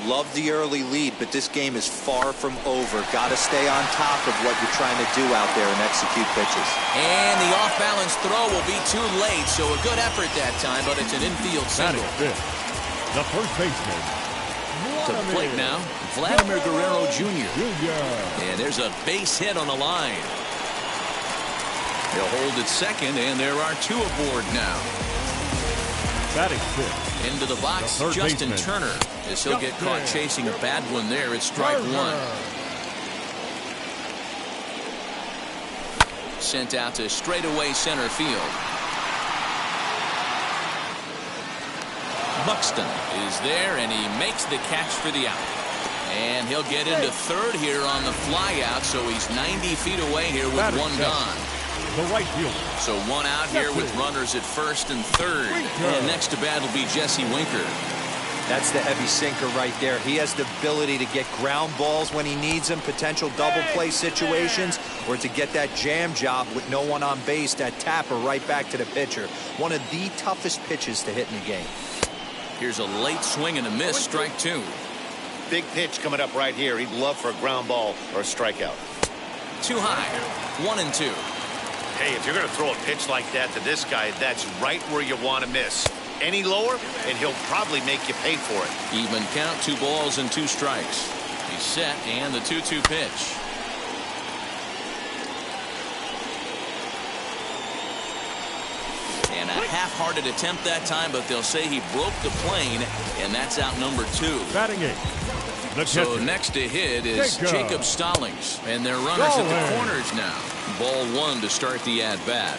D: Love the early lead, but this game is far from over. Got to stay on top of what you're trying to do out there and execute pitches.
B: And the off-balance throw will be too late, so a good effort that time, but it's an infield single.
C: The first baseman.
B: To the plate now, Vladimir Guerrero Jr. And there's a base hit on the line. He'll hold at second, and there are 2 aboard now.
C: Batting fifth.
B: Into the box, Justin Turner, as he'll get caught chasing a bad one there at strike one. Sent out to straightaway center field. Buxton is there, and he makes the catch for the out. And he'll get into third here on the fly out, so he's 90 feet away here with 1 gone.
C: The right fielder.
B: So 1 out here with runners at first and third. And next to bat will be Jesse Winker.
D: That's the heavy sinker right there. He has the ability to get ground balls when he needs them, potential double play situations, or to get that jam job with no one on base, that tapper right back to the pitcher. One of the toughest pitches to hit in the game.
B: Here's a late swing and a miss, strike 2.
E: Big pitch coming up right here. He'd love for a ground ball or a strikeout.
B: Too high. 1-2.
E: Hey, if you're going to throw a pitch like that to this guy, that's right where you want to miss. Any lower, and he'll probably make you pay for it.
B: Even count, 2 balls and 2 strikes. He's set, and the 2-2 pitch. And a half-hearted attempt that time, but they'll say he broke the plane, and that's out number 2.
C: Batting 8.
B: So next to hit is Jacob Stallings, and they're runners at the corners now. Ball 1 to start the at-bat.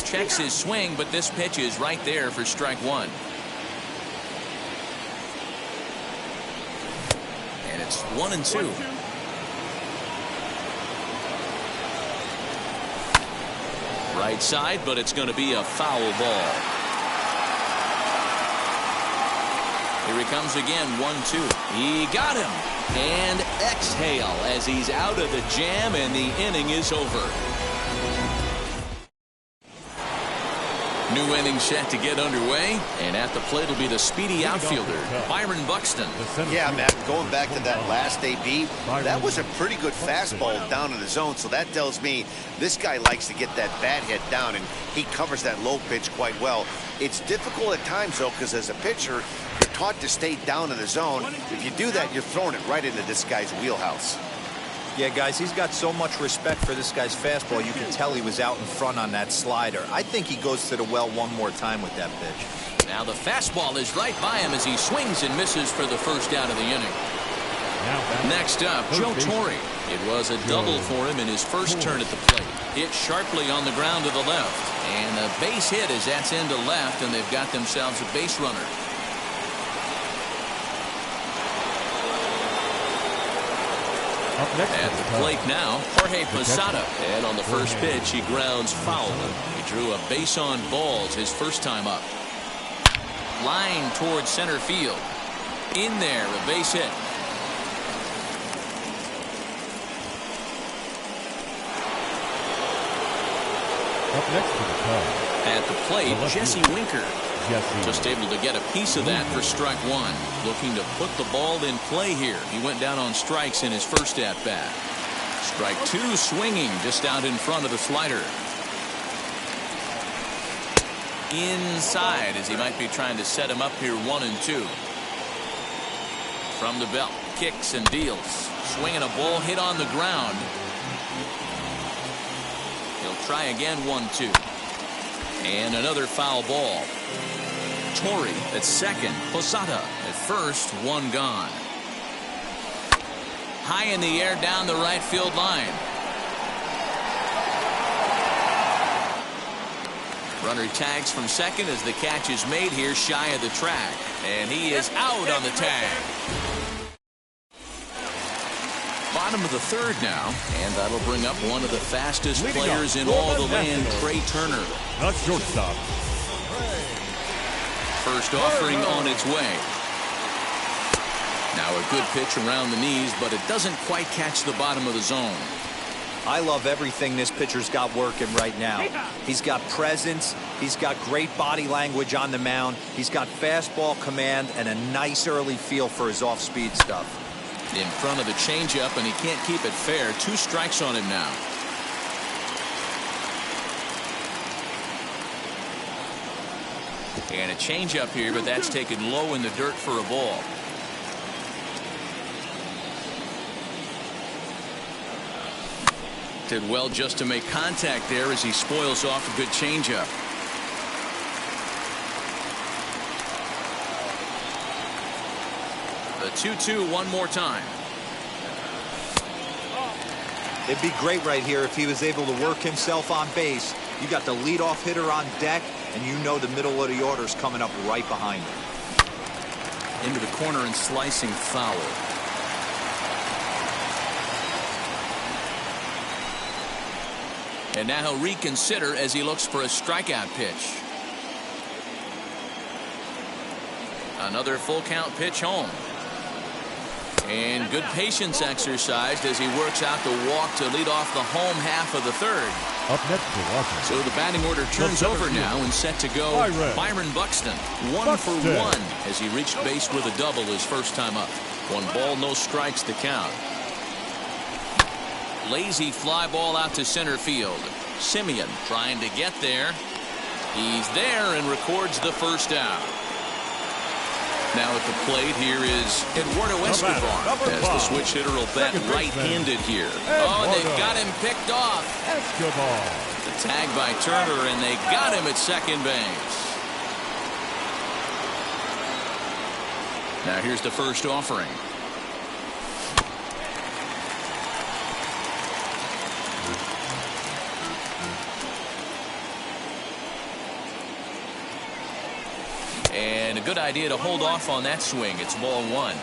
B: Checks his swing, but this pitch is right there for strike 1. And it's 1-2. Right side, but it's going to be a foul ball. Here he comes again, 1-2. He got him. And exhale as he's out of the jam, and the inning is over. New inning set to get underway, and at the plate will be the speedy outfielder, Byron Buxton.
E: Yeah, Matt, going back to that last AB, that was a pretty good fastball down in the zone, so that tells me this guy likes to get that bat head down, and he covers that low pitch quite well. It's difficult at times, though, because as a pitcher, you're taught to stay down in the zone. If you do that, you're throwing it right into this guy's wheelhouse.
D: Yeah, guys, he's got so much respect for this guy's fastball. You can tell he was out in front on that slider. I think he goes to the well one more time with that pitch.
B: Now the fastball is right by him as he swings and misses for the first out of the inning. Next up, Joe Torre. It was a double for him in his first turn at the plate. Hit sharply on the ground to the left. And a base hit as that's into left, and they've got themselves a base runner. At the plate now, Jorge Posada. And on the first pitch, he grounds foul. He drew a base on balls his first time up. Line towards center field. In there, a base hit.
C: Up next to the call.
B: At the plate, Jesse Winker. Just able to get a piece of that for strike one. Looking to put the ball in play here. He went down on strikes in his first at-bat. Strike two, swinging just out in front of the slider. Inside as he might be trying to set him up here, 1-2. From the belt, kicks and deals. Swinging a ball hit on the ground. He'll try again, 1-2. And another foul ball. Torre at second. Posada at first. One gone. High in the air down the right field line. Runner tags from second as the catch is made here shy of the track. And he is out on the tag. Bottom of the third now, and that'll bring up one of the fastest players in all the land, Trey Turner.
C: Not shortstop.
B: First offering on its way. Now a good pitch around the knees, but it doesn't quite catch the bottom of the zone.
D: I love everything this pitcher's got working right now. He's got presence. He's got great body language on the mound. He's got fastball command and a nice early feel for his off-speed stuff.
B: In front of the changeup, and he can't keep it fair. 2 strikes on him now. And a changeup here, but that's taken low in the dirt for a ball. Did well just to make contact there as he spoils off a good changeup. The 2-2 one more time.
D: It'd be great right here if he was able to work himself on base. You got the leadoff hitter on deck, and you know the middle of the order's coming up right behind him.
B: Into the corner and slicing foul. And now he'll reconsider as he looks for a strikeout pitch. Another full count pitch home. And good patience exercised as he works out the walk to lead off the home half of the third.
C: Up next to Washington.
B: So the batting order turns over now and set to go. Byron Buxton. 1 for 1 as he reached base with a double his first time up. 1 ball, no strikes to count. Lazy fly ball out to center field. Simeon trying to get there. He's there and records the first out. Now at the plate here is Eduardo Escobar as the switch hitter will bat right-handed here. Oh, and they've got him picked off.
C: Escobar.
B: The tag by Turner, and they got him at second base. Now here's the first offering. And a good idea to hold off on that swing. It's ball 1.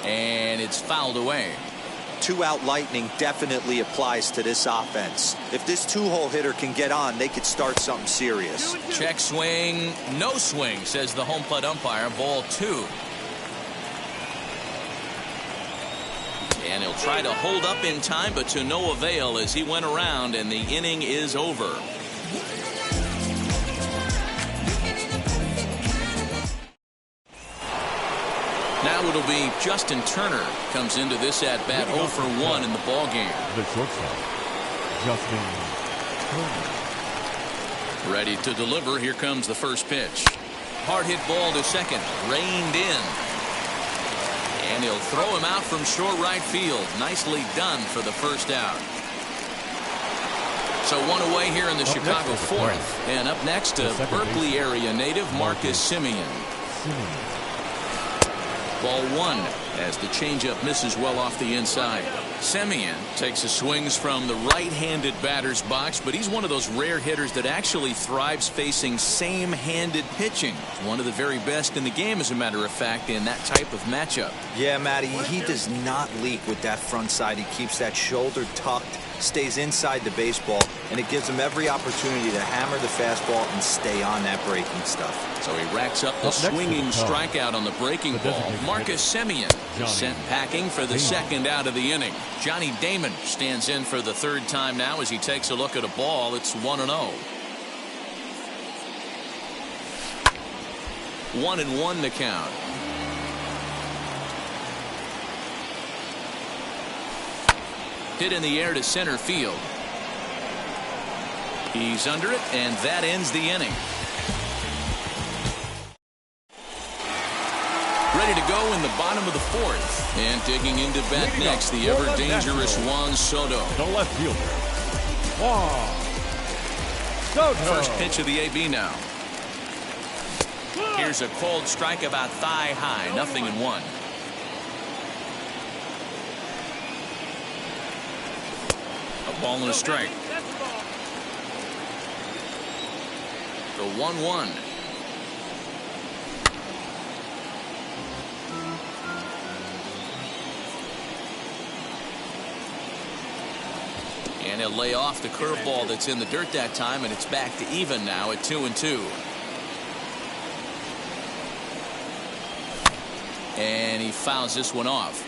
B: And it's fouled away.
D: two-out lightning definitely applies to this offense. If this two-hole hitter can get on, they could start something serious.
B: Check swing, no swing, says the home plate umpire. Ball 2. And he'll try to hold up in time, but to no avail as he went around, and the inning is over. Now it'll be Justin Turner comes into this at bat 0 for 1 in the ball game.
C: The shortstop, Justin Turner.
B: Ready to deliver. Here comes the first pitch. Hard hit ball to second, reined in. And he'll throw him out from short right field. Nicely done for the first out. So one away here in the Chicago fourth. And up next, a Berkeley area native, Marcus Semien. Ball 1 as the changeup misses well off the inside. Semien takes his swings from the right-handed batter's box, but he's one of those rare hitters that actually thrives facing same-handed pitching. One of the very best in the game, as a matter of fact, in that type of matchup.
D: Yeah, Matty, he does not leak with that front side. He keeps that shoulder tucked, stays inside the baseball, and it gives him every opportunity to hammer the fastball and stay on that breaking stuff.
B: So he racks up the swinging strikeout on the breaking ball. Marcus Semien is sent packing for the second out of the inning. Johnny Damon stands in for the third time now as he takes a look at a ball. It's 1-0. 1-1 the count. Hit in the air to center field. He's under it, and that ends the inning. Ready to go in the bottom of the fourth. And digging into bat next, the ever-dangerous Juan Soto.
C: The left fielder, Juan Soto.
B: First pitch of the AB now. Here's a cold strike about thigh high, 0-1. A ball and a strike. The 1-1. And he'll lay off the curveball that's in the dirt that time, and it's back to even now at 2-2. And he fouls this one off.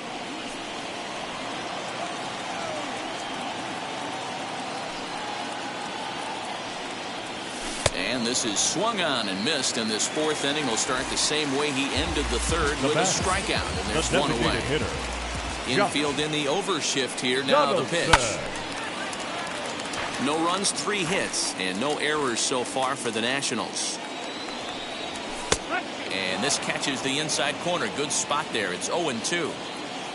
B: And this is swung on and missed, and this fourth inning will start the same way he ended the third with a strikeout, and there's one away. Infield in the overshift here. Now the pitch. No runs, 3 hits, and no errors so far for the Nationals. And this catches the inside corner. Good spot there. It's 0-2.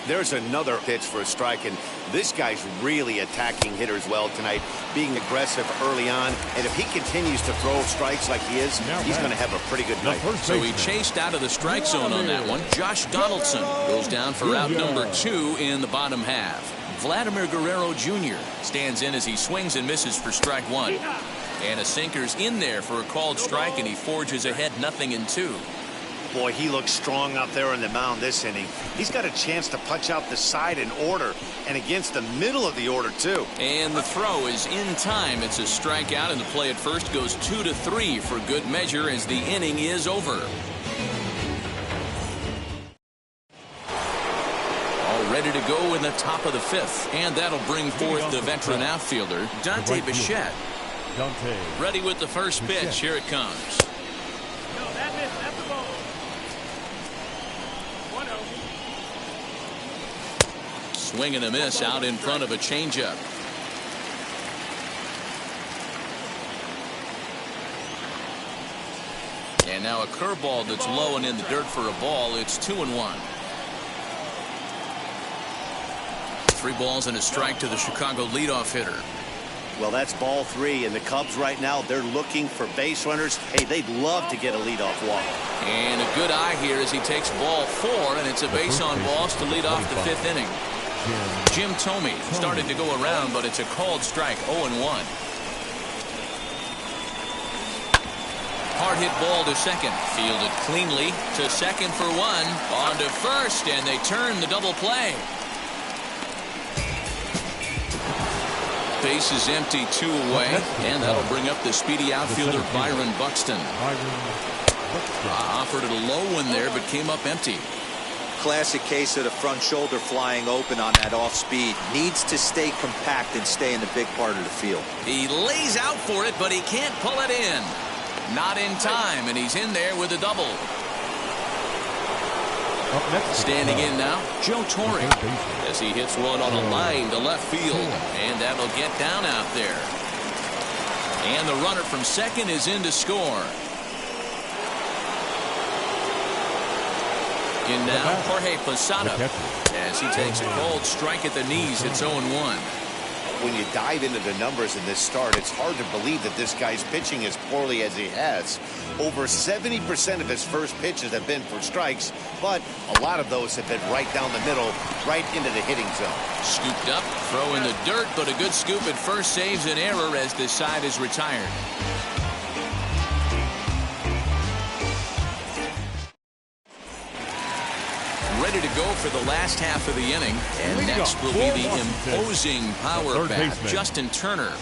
E: There's another pitch for a strike, and this guy's really attacking hitters well tonight, being aggressive early on. And if he continues to throw strikes like he is, he's going to have a pretty good night.
B: So he chased out of the strike zone on that one. Josh Donaldson goes down for out number 2 in the bottom half. Vladimir Guerrero Jr. stands in as he swings and misses for strike 1. And a sinker's in there for a called strike, and he forges ahead 0-2.
E: Boy, he looks strong out there on the mound this inning. He's got a chance to punch out the side in order, and against the middle of the order, too.
B: And the throw is in time. It's a strikeout, and the play at first goes 2-3 for good measure as the inning is over. All ready to go in the top of the 5th, and that'll bring forth the veteran outfielder, Dante Bichette. Ready with the first pitch. Here it comes. Swing and a miss out in front of a changeup. And now a curveball that's low and in the dirt for a ball. It's 2-1. 3 balls and a strike to the Chicago leadoff hitter.
E: Well, that's ball 3, and the Cubs right now, they're looking for base runners. Hey, they'd love to get a leadoff walk.
B: And a good eye here as he takes ball 4, and it's a base on balls to lead off the 5th inning. Jim Thome started to go around, but it's a called strike. 0-1. Hard hit ball to second, fielded cleanly to second for 1, on to first, and they turn the double play. Base is empty, 2 away, and that'll bring up the speedy outfielder Byron Buxton. Offered it a low one there, but came up empty.
D: Classic case of the front shoulder flying open on that off speed. Needs to stay compact and stay in the big part of the field.
B: He lays out for it, but he can't pull it in. Not in time, and he's in there with a double. Standing in now, Joe Torre, as he hits one on a line to left field, and that'll get down out there. And the runner from second is in to score. In now, Jorge Posada, as he takes a cold strike at the knees. It's 0-1.
E: When you dive into the numbers in this start, it's hard to believe that this guy's pitching as poorly as he has. Over 70% of his first pitches have been for strikes, but a lot of those have been right down the middle, right into the hitting zone.
B: Scooped up, throw in the dirt, but a good scoop at first saves an error as this side is retired. Ready to go for the last half of the inning, and next will be the imposing power bat, Justin Turner.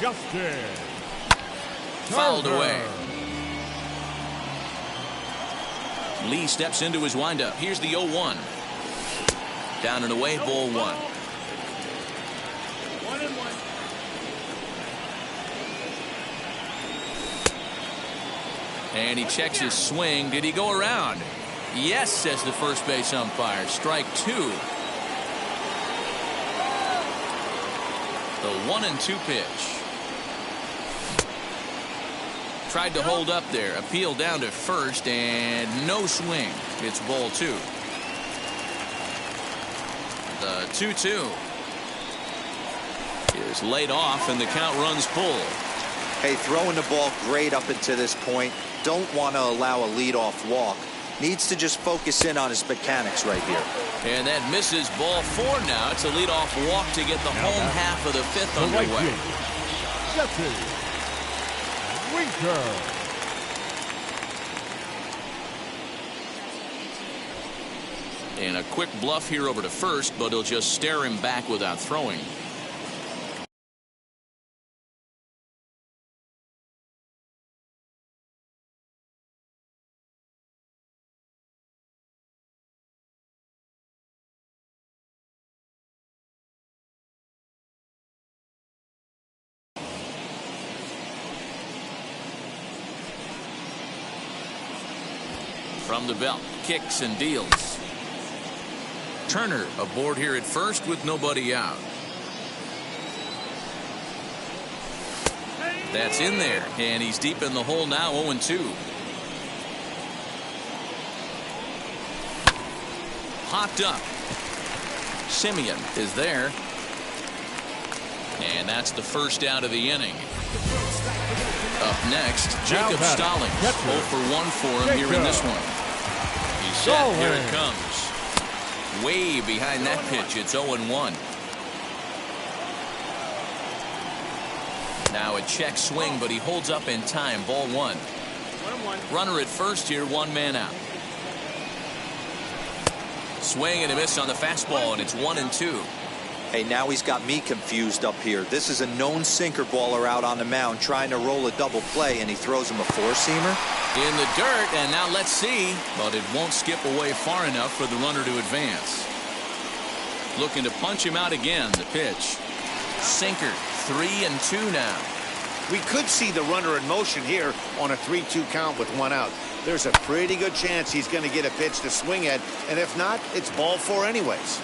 B: Fouled away. Lee steps into his windup. Here's the 0-1. Down and away, ball 1. And he checks his swing. Did he go around? Yes, says the first base umpire. Strike 2. The 1-2 pitch. Tried to hold up there. Appeal down to first, and no swing. It's ball 2. The 2-2 is laid off, and the count runs full.
D: Hey, throwing the ball great up until this point. Don't want to allow a leadoff walk. Needs to just focus in on his mechanics right here.
B: And that misses, ball 4 now. It's a leadoff walk to get the home half of the 5th underway. And a quick bluff here over to first, but he'll just stare him back without throwing. From the belt, kicks and deals. Turner aboard here at first with nobody out. That's in there, and he's deep in the hole now, 0-2. Popped up. Simeon is there. And that's the first out of the inning. Up next, Jacob Stallings. 0 for 1 for him here in this one. He's set. Here it comes. Way behind that pitch. It's 0-1. Now a check swing, but he holds up in time. Ball 1. Runner at first here, 1 man out. Swing and a miss on the fastball, and it's 1-2.
D: Hey, now he's got me confused up here. This is a known sinker baller out on the mound trying to roll a double play, and he throws him a 4-seamer.
B: In the dirt, and now let's see. But it won't skip away far enough for the runner to advance. Looking to punch him out again. The pitch. Sinker. 3-2 now.
E: We could see the runner in motion here on a 3-2 count with 1 out. There's a pretty good chance he's going to get a pitch to swing at, and if not, it's ball 4 anyways.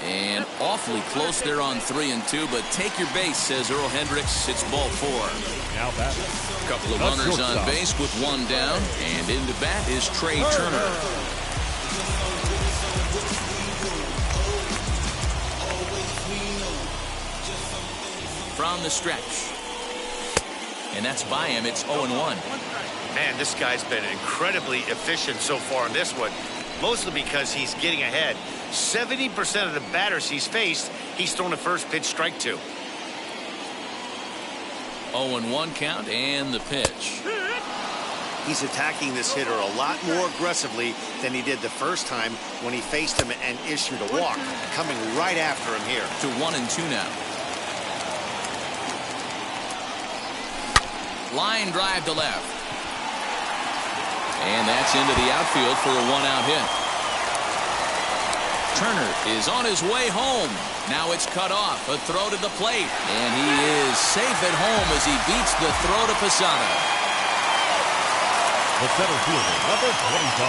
B: And awfully close there on 3-2, but take your base, says Earl Hendricks. It's ball 4.
C: Now bat.
B: A couple of runners on base with 1 down, and into bat is Trey Turner. From the stretch. And that's by him. It's 0-1.
E: Man, this guy's been incredibly efficient so far in this one, mostly because he's getting ahead. 70% of the batters he's faced, he's thrown a first pitch strike to.
B: 0-1 count and the pitch.
E: he's attacking this hitter a lot more aggressively than he did the first time when he faced him and issued a walk. Coming right after him here.
B: To 1-2 now. Line drive to left. And that's into the outfield for a 1-out hit. Turner is on his way home. Now it's cut off. A throw to the plate. And he is safe at home as he beats the throw to Posada.
C: The center fielder, number 25.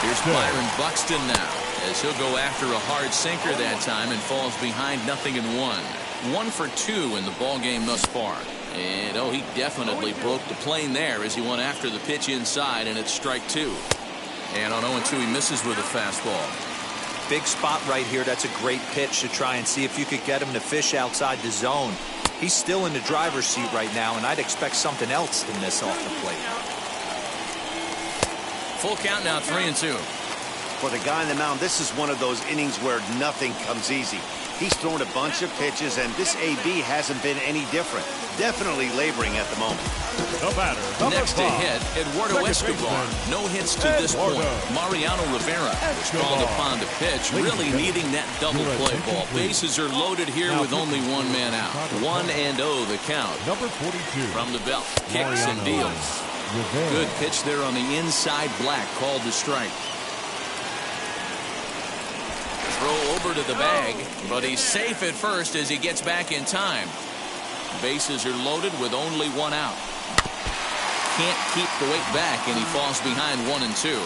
B: Here's Byron Buxton now, as he'll go after a hard sinker that time and falls behind 0-1. 1 for 2 in the ball game thus far. And he definitely broke the plane there as he went after the pitch inside, and it's strike 2. And on 0-2, he misses with a fastball.
D: Big spot right here. That's a great pitch to try and see if you could get him to fish outside the zone. He's still in the driver's seat right now, and I'd expect something else to miss off the plate.
B: Full count now, 3-2.
E: For the guy on the mound, this is one of those innings where nothing comes easy. He's thrown a bunch of pitches, and this AB hasn't been any different. Definitely laboring at the moment.
C: The batter,
B: next to hit, Eduardo Escobar. No hits to this point. Mariano Rivera was called upon to pitch, really needing that double play ball. Bases are loaded here with only one man out. 1-0 the count.
C: Number 42.
B: From the belt, kicks and deals. Good pitch there on the inside, Black called to strike. Throw over to the bag, but he's safe at first as he gets back in time. Bases are loaded with only one out. Can't keep the weight back, and he falls behind 1-2.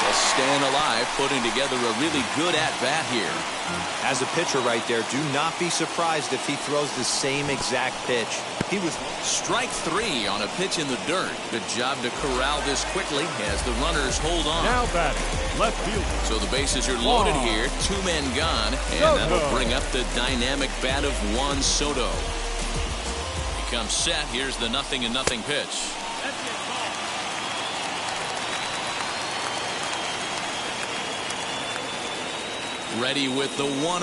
B: Just staying alive, putting together a really good at-bat here.
D: As a pitcher right there, do not be surprised if he throws the same exact pitch. He was
B: strike 3 on a pitch in the dirt. Good job to corral this quickly as the runners hold on.
C: Now batting, left field.
B: So the bases are loaded here. 2 men gone, and that'll bring up the dynamic bat of Juan Soto. He comes set. Here's the 0-0 pitch. Ready with the 1-0.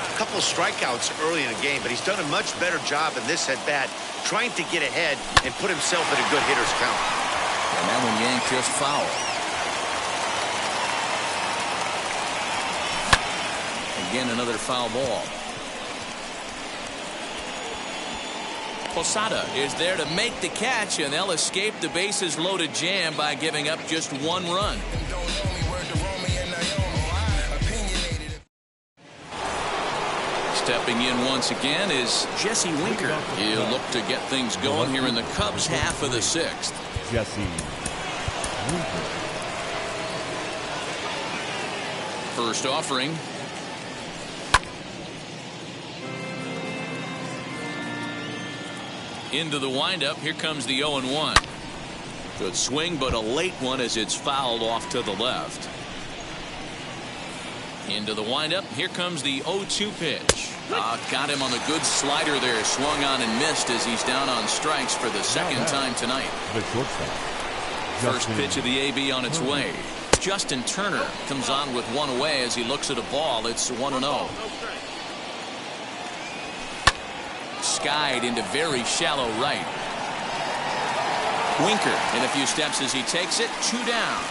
E: A couple strikeouts early in the game, but he's done a much better job in this at-bat, trying to get ahead and put himself in a good hitter's count.
B: And that one yanked just foul. Again, another foul ball. Posada is there to make the catch, and they'll escape the bases loaded jam by giving up just 1 run. Stepping in once again is Jesse Winker. He'll look to get things going here in the Cubs' half of the 6th.
C: Jesse Winker.
B: First offering. Into the windup. Here comes the 0-1. Good swing, but a late one as it's fouled off to the left. Into the windup. Here comes the 0-2 pitch. Got him on the good slider there. Swung on and missed as he's down on strikes for the second time tonight.
C: The shortstop.
B: First pitch of the AB on its way. Justin Turner comes on with one away as he looks at a ball. It's 1-0. Skied into very shallow right. Winker in a few steps as he takes it. 2 down.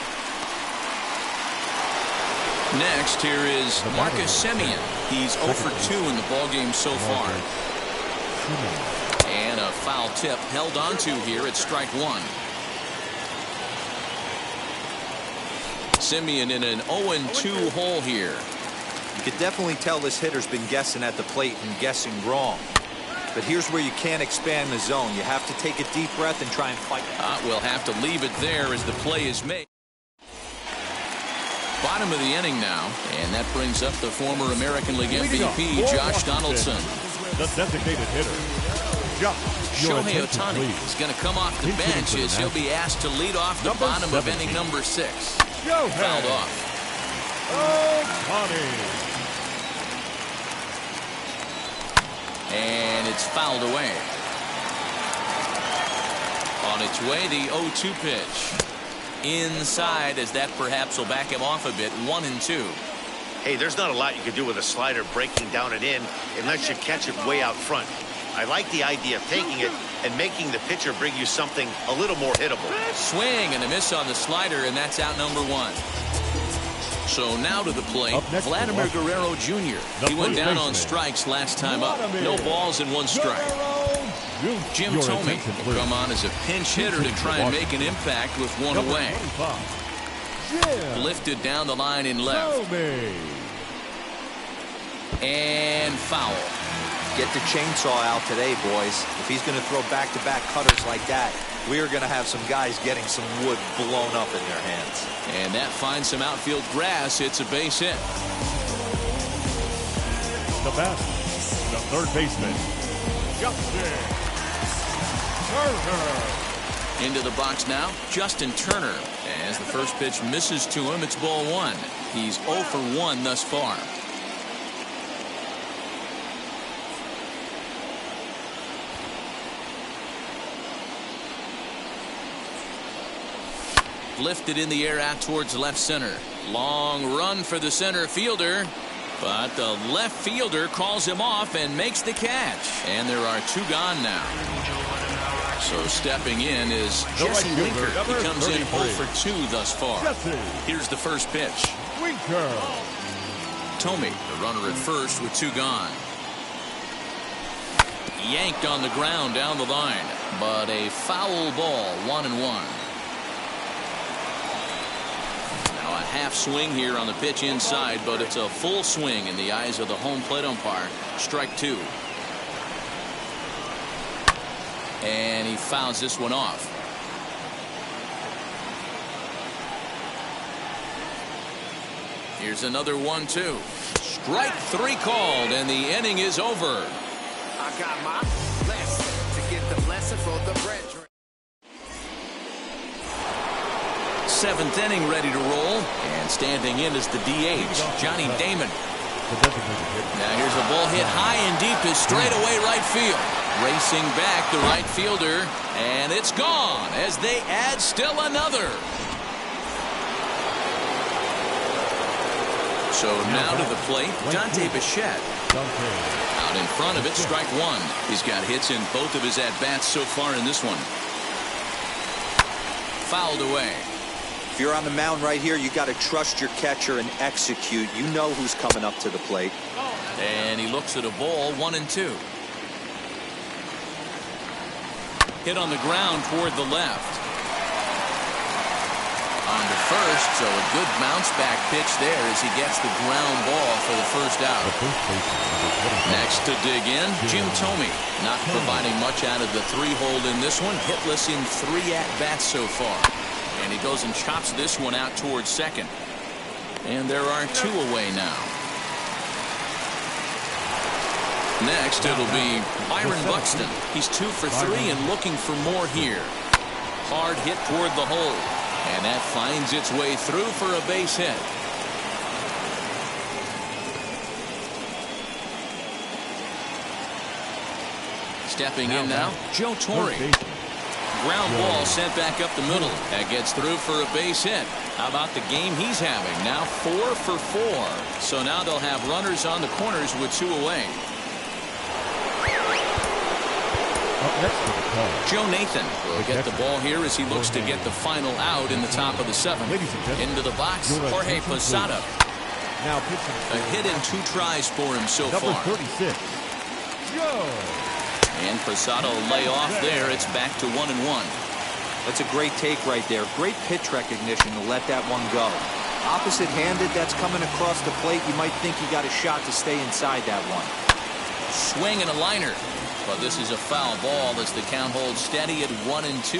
B: Next, here is Marcus Semien. He's 0 for 2 in the ballgame so far. And a foul tip held onto here at strike 1. Semien in an 0-2 hole here.
D: You could definitely tell this hitter's been guessing at the plate and guessing wrong. But here's where you can't expand the zone. You have to take a deep breath and try and fight.
B: We'll have to leave it there as the play is made. Bottom of the inning now, and that brings up the former American League MVP, Josh Donaldson.
C: The designated hitter,
B: Shohei Ohtani is going to come off the bench as he'll be asked to lead off the bottom of inning number 6. Fouled off.
C: Ohtani.
B: And it's fouled away. On its way, the 0-2 pitch. Inside, as that perhaps will back him off a bit. 1-2.
E: hey, there's not a lot you can do with a slider breaking down and in unless you catch it way out front. I like the idea of taking it and making the pitcher bring you something a little more hittable.
B: Swing and a miss on the slider, and that's out number 1. So now to the plate, Vladimir Guerrero Jr. He went down on strikes last time up. No balls and 1 strike. Jim Thome will come on as a pinch hitter to try and make an impact with 1 away. Lifted down the line in left. And foul.
D: Get the chainsaw out today, boys. If he's going to throw back-to-back cutters like that, we are going to have some guys getting some wood blown up in their hands.
B: And that finds some outfield grass. It's a base hit.
C: The bat, the third baseman, Justin Turner.
B: Into the box now, Justin Turner. As the first pitch misses to him, it's ball 1. He's 0 for 1 thus far. Lifted in the air out towards left center. Long run for the center fielder, but the left fielder calls him off and makes the catch. And there are 2 gone now. So stepping in is Jesse Winker. He comes in 0 for 2 thus far. Here's the first pitch.
C: Winker.
B: Thome, the runner at first with 2 gone. Yanked on the ground down the line, but a foul ball, 1-1. Half swing here on the pitch inside, but it's a full swing in the eyes of the home plate umpire. Strike 2. And he fouls this one off. Here's another 1-2. Strike 3 called, and the inning is over.
G: I got my blessing to get the blessing for the bread.
B: 7th inning ready to roll, and standing in is the DH, Johnny Damon. Now here's a ball hit high and deep to straightaway right field. Racing back the right fielder, and it's gone as they add still another. So now to the plate, Dante Bichette. Out in front of it, strike 1. He's got hits in both of his at-bats so far in this one. Fouled away.
D: If you're on the mound right here, you got to trust your catcher and execute. You know who's coming up to the plate.
B: And he looks at a ball, 1-2. Hit on the ground toward the left. On to first, so a good bounce back pitch there as he gets the ground ball for the first out. Next to dig in, Jim Thome. Not providing much out of the 3-hole in this one. Hitless in 3 at-bats so far. And he goes and chops this one out towards second. And there are 2 away now. Next, it'll be Byron Buxton. He's 2 for 3 and looking for more here. Hard hit toward the hole. And that finds its way through for a base hit. Stepping in now, Joe Torre. Ground ball sent back up the middle. That gets through for a base hit. How about the game he's having? Now 4 for 4. So now they'll have runners on the corners with 2 away. Joe Nathan will get the ball here as he looks to get the final out in the top of the 7th. Into the box, Jorge Posada. A hit in 2 tries for him so far. And Posada will lay off there. It's back to 1-1.
D: That's a great take right there. Great pitch recognition to let that one go. Opposite-handed, that's coming across the plate. You might think he got a shot to stay inside that one.
B: Swing and a liner. But this is a foul ball as the count holds steady at 1-2.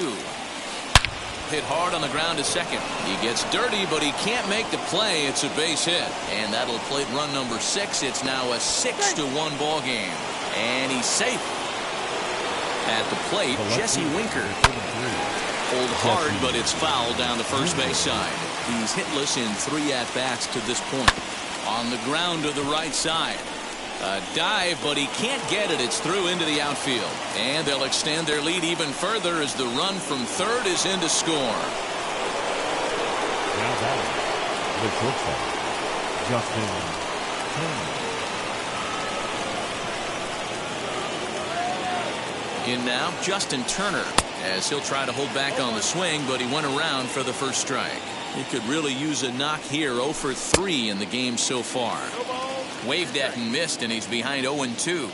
B: Hit hard on the ground to second. He gets dirty, but he can't make the play. It's a base hit. And that'll plate run number 6. It's now a 6-1 ball game. And he's safe. At the plate, Jesse Winker. Pulled hard, but it's foul down the first base side. He's hitless in 3 at-bats to this point. On the ground to the right side. A dive, but he can't get it. It's through into the outfield. And they'll extend their lead even further as the run from third is in to score.
C: Justin Turner.
B: In now, Justin Turner, as he'll try to hold back on the swing, but he went around for the first strike. He could really use a knock here. 0 for 3 in the game so far. Waved at and missed, and he's behind 0-2.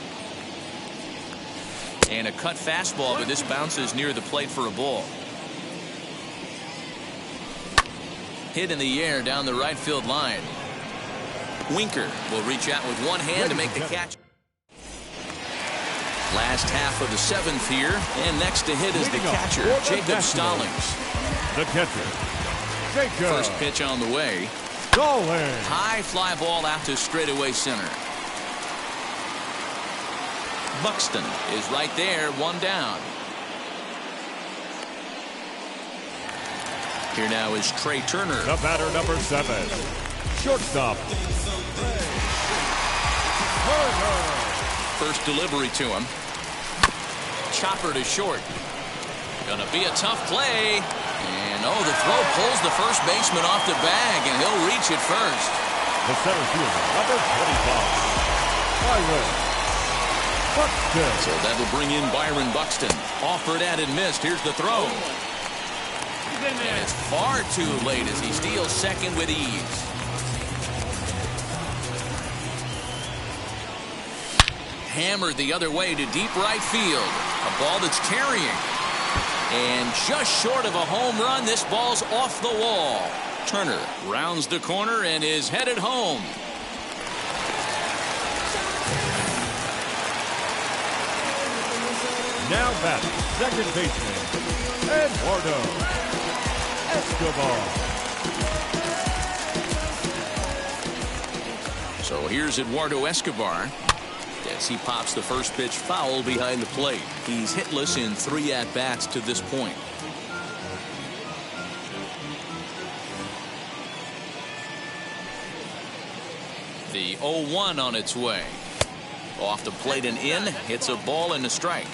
B: And a cut fastball, but this bounces near the plate for a ball. Hit in the air down the right field line. Winker will reach out with one hand to make the catch. Last half of the 7th here, and next to hit is the catcher, Jacob Stallings.
C: The catcher, Jacob.
B: First pitch on the way.
C: Stallings.
B: High fly ball out to straightaway center. Buxton is right there, one down. Here now is Trey Turner.
C: The batter, number 7, shortstop.
B: First delivery to him. Chopper to short. Gonna be a tough play. And oh, the throw pulls the first baseman off the bag, and he'll reach it first.
C: The center fielder, number 25, Byron Buxton.
B: So that'll bring in Byron Buxton. Offered at and missed. Here's the throw. And it's far too late as he steals second with ease. Hammered the other way to deep right field. A ball that's carrying. And just short of a home run, this ball's off the wall. Turner rounds the corner and is headed home.
C: Now batting, second baseman, Eduardo Escobar.
B: So here's Eduardo Escobar. As he pops the first pitch foul behind the plate. He's hitless in 3 at-bats to this point. The 0-1 on its way. Off the plate and in. Hits a ball and a strike.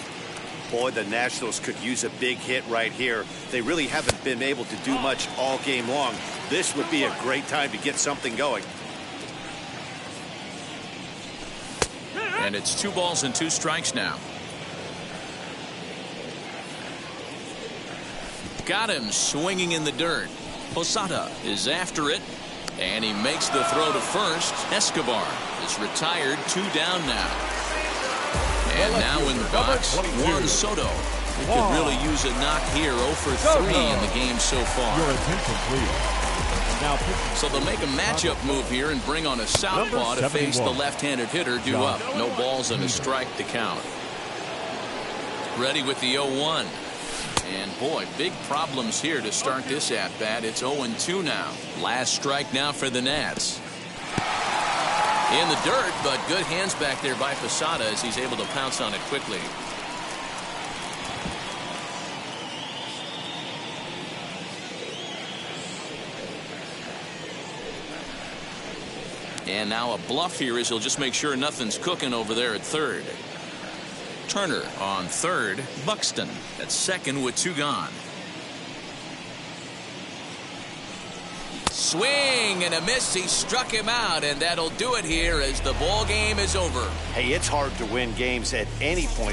E: Boy, the Nationals could use a big hit right here. They really haven't been able to do much all game long. This would be a great time to get something going.
B: And it's 2 balls and 2 strikes now. Got him swinging in the dirt. Posada is after it, and he makes the throw to first. Escobar is retired, 2 down now. And now in the box, Juan Soto. He could really use a knock here. 0 for 3 in the game so far.
C: Your attention, please. Now,
B: so they'll make a matchup move here and bring on a southpaw to face the left-handed hitter due up. No balls and a strike to count. Ready with the 0-1. And boy, big problems here to start this at-bat. It's 0-2 now. Last strike now for the Nats. In the dirt, but good hands back there by Posada as he's able to pounce on it quickly. And now a bluff here as he'll just make sure nothing's cooking over there at third. Turner on third. Buxton at second with 2 gone. Swing and a miss. He struck him out, and that'll do it here as the ball game is over.
E: Hey, it's hard to win games at any point.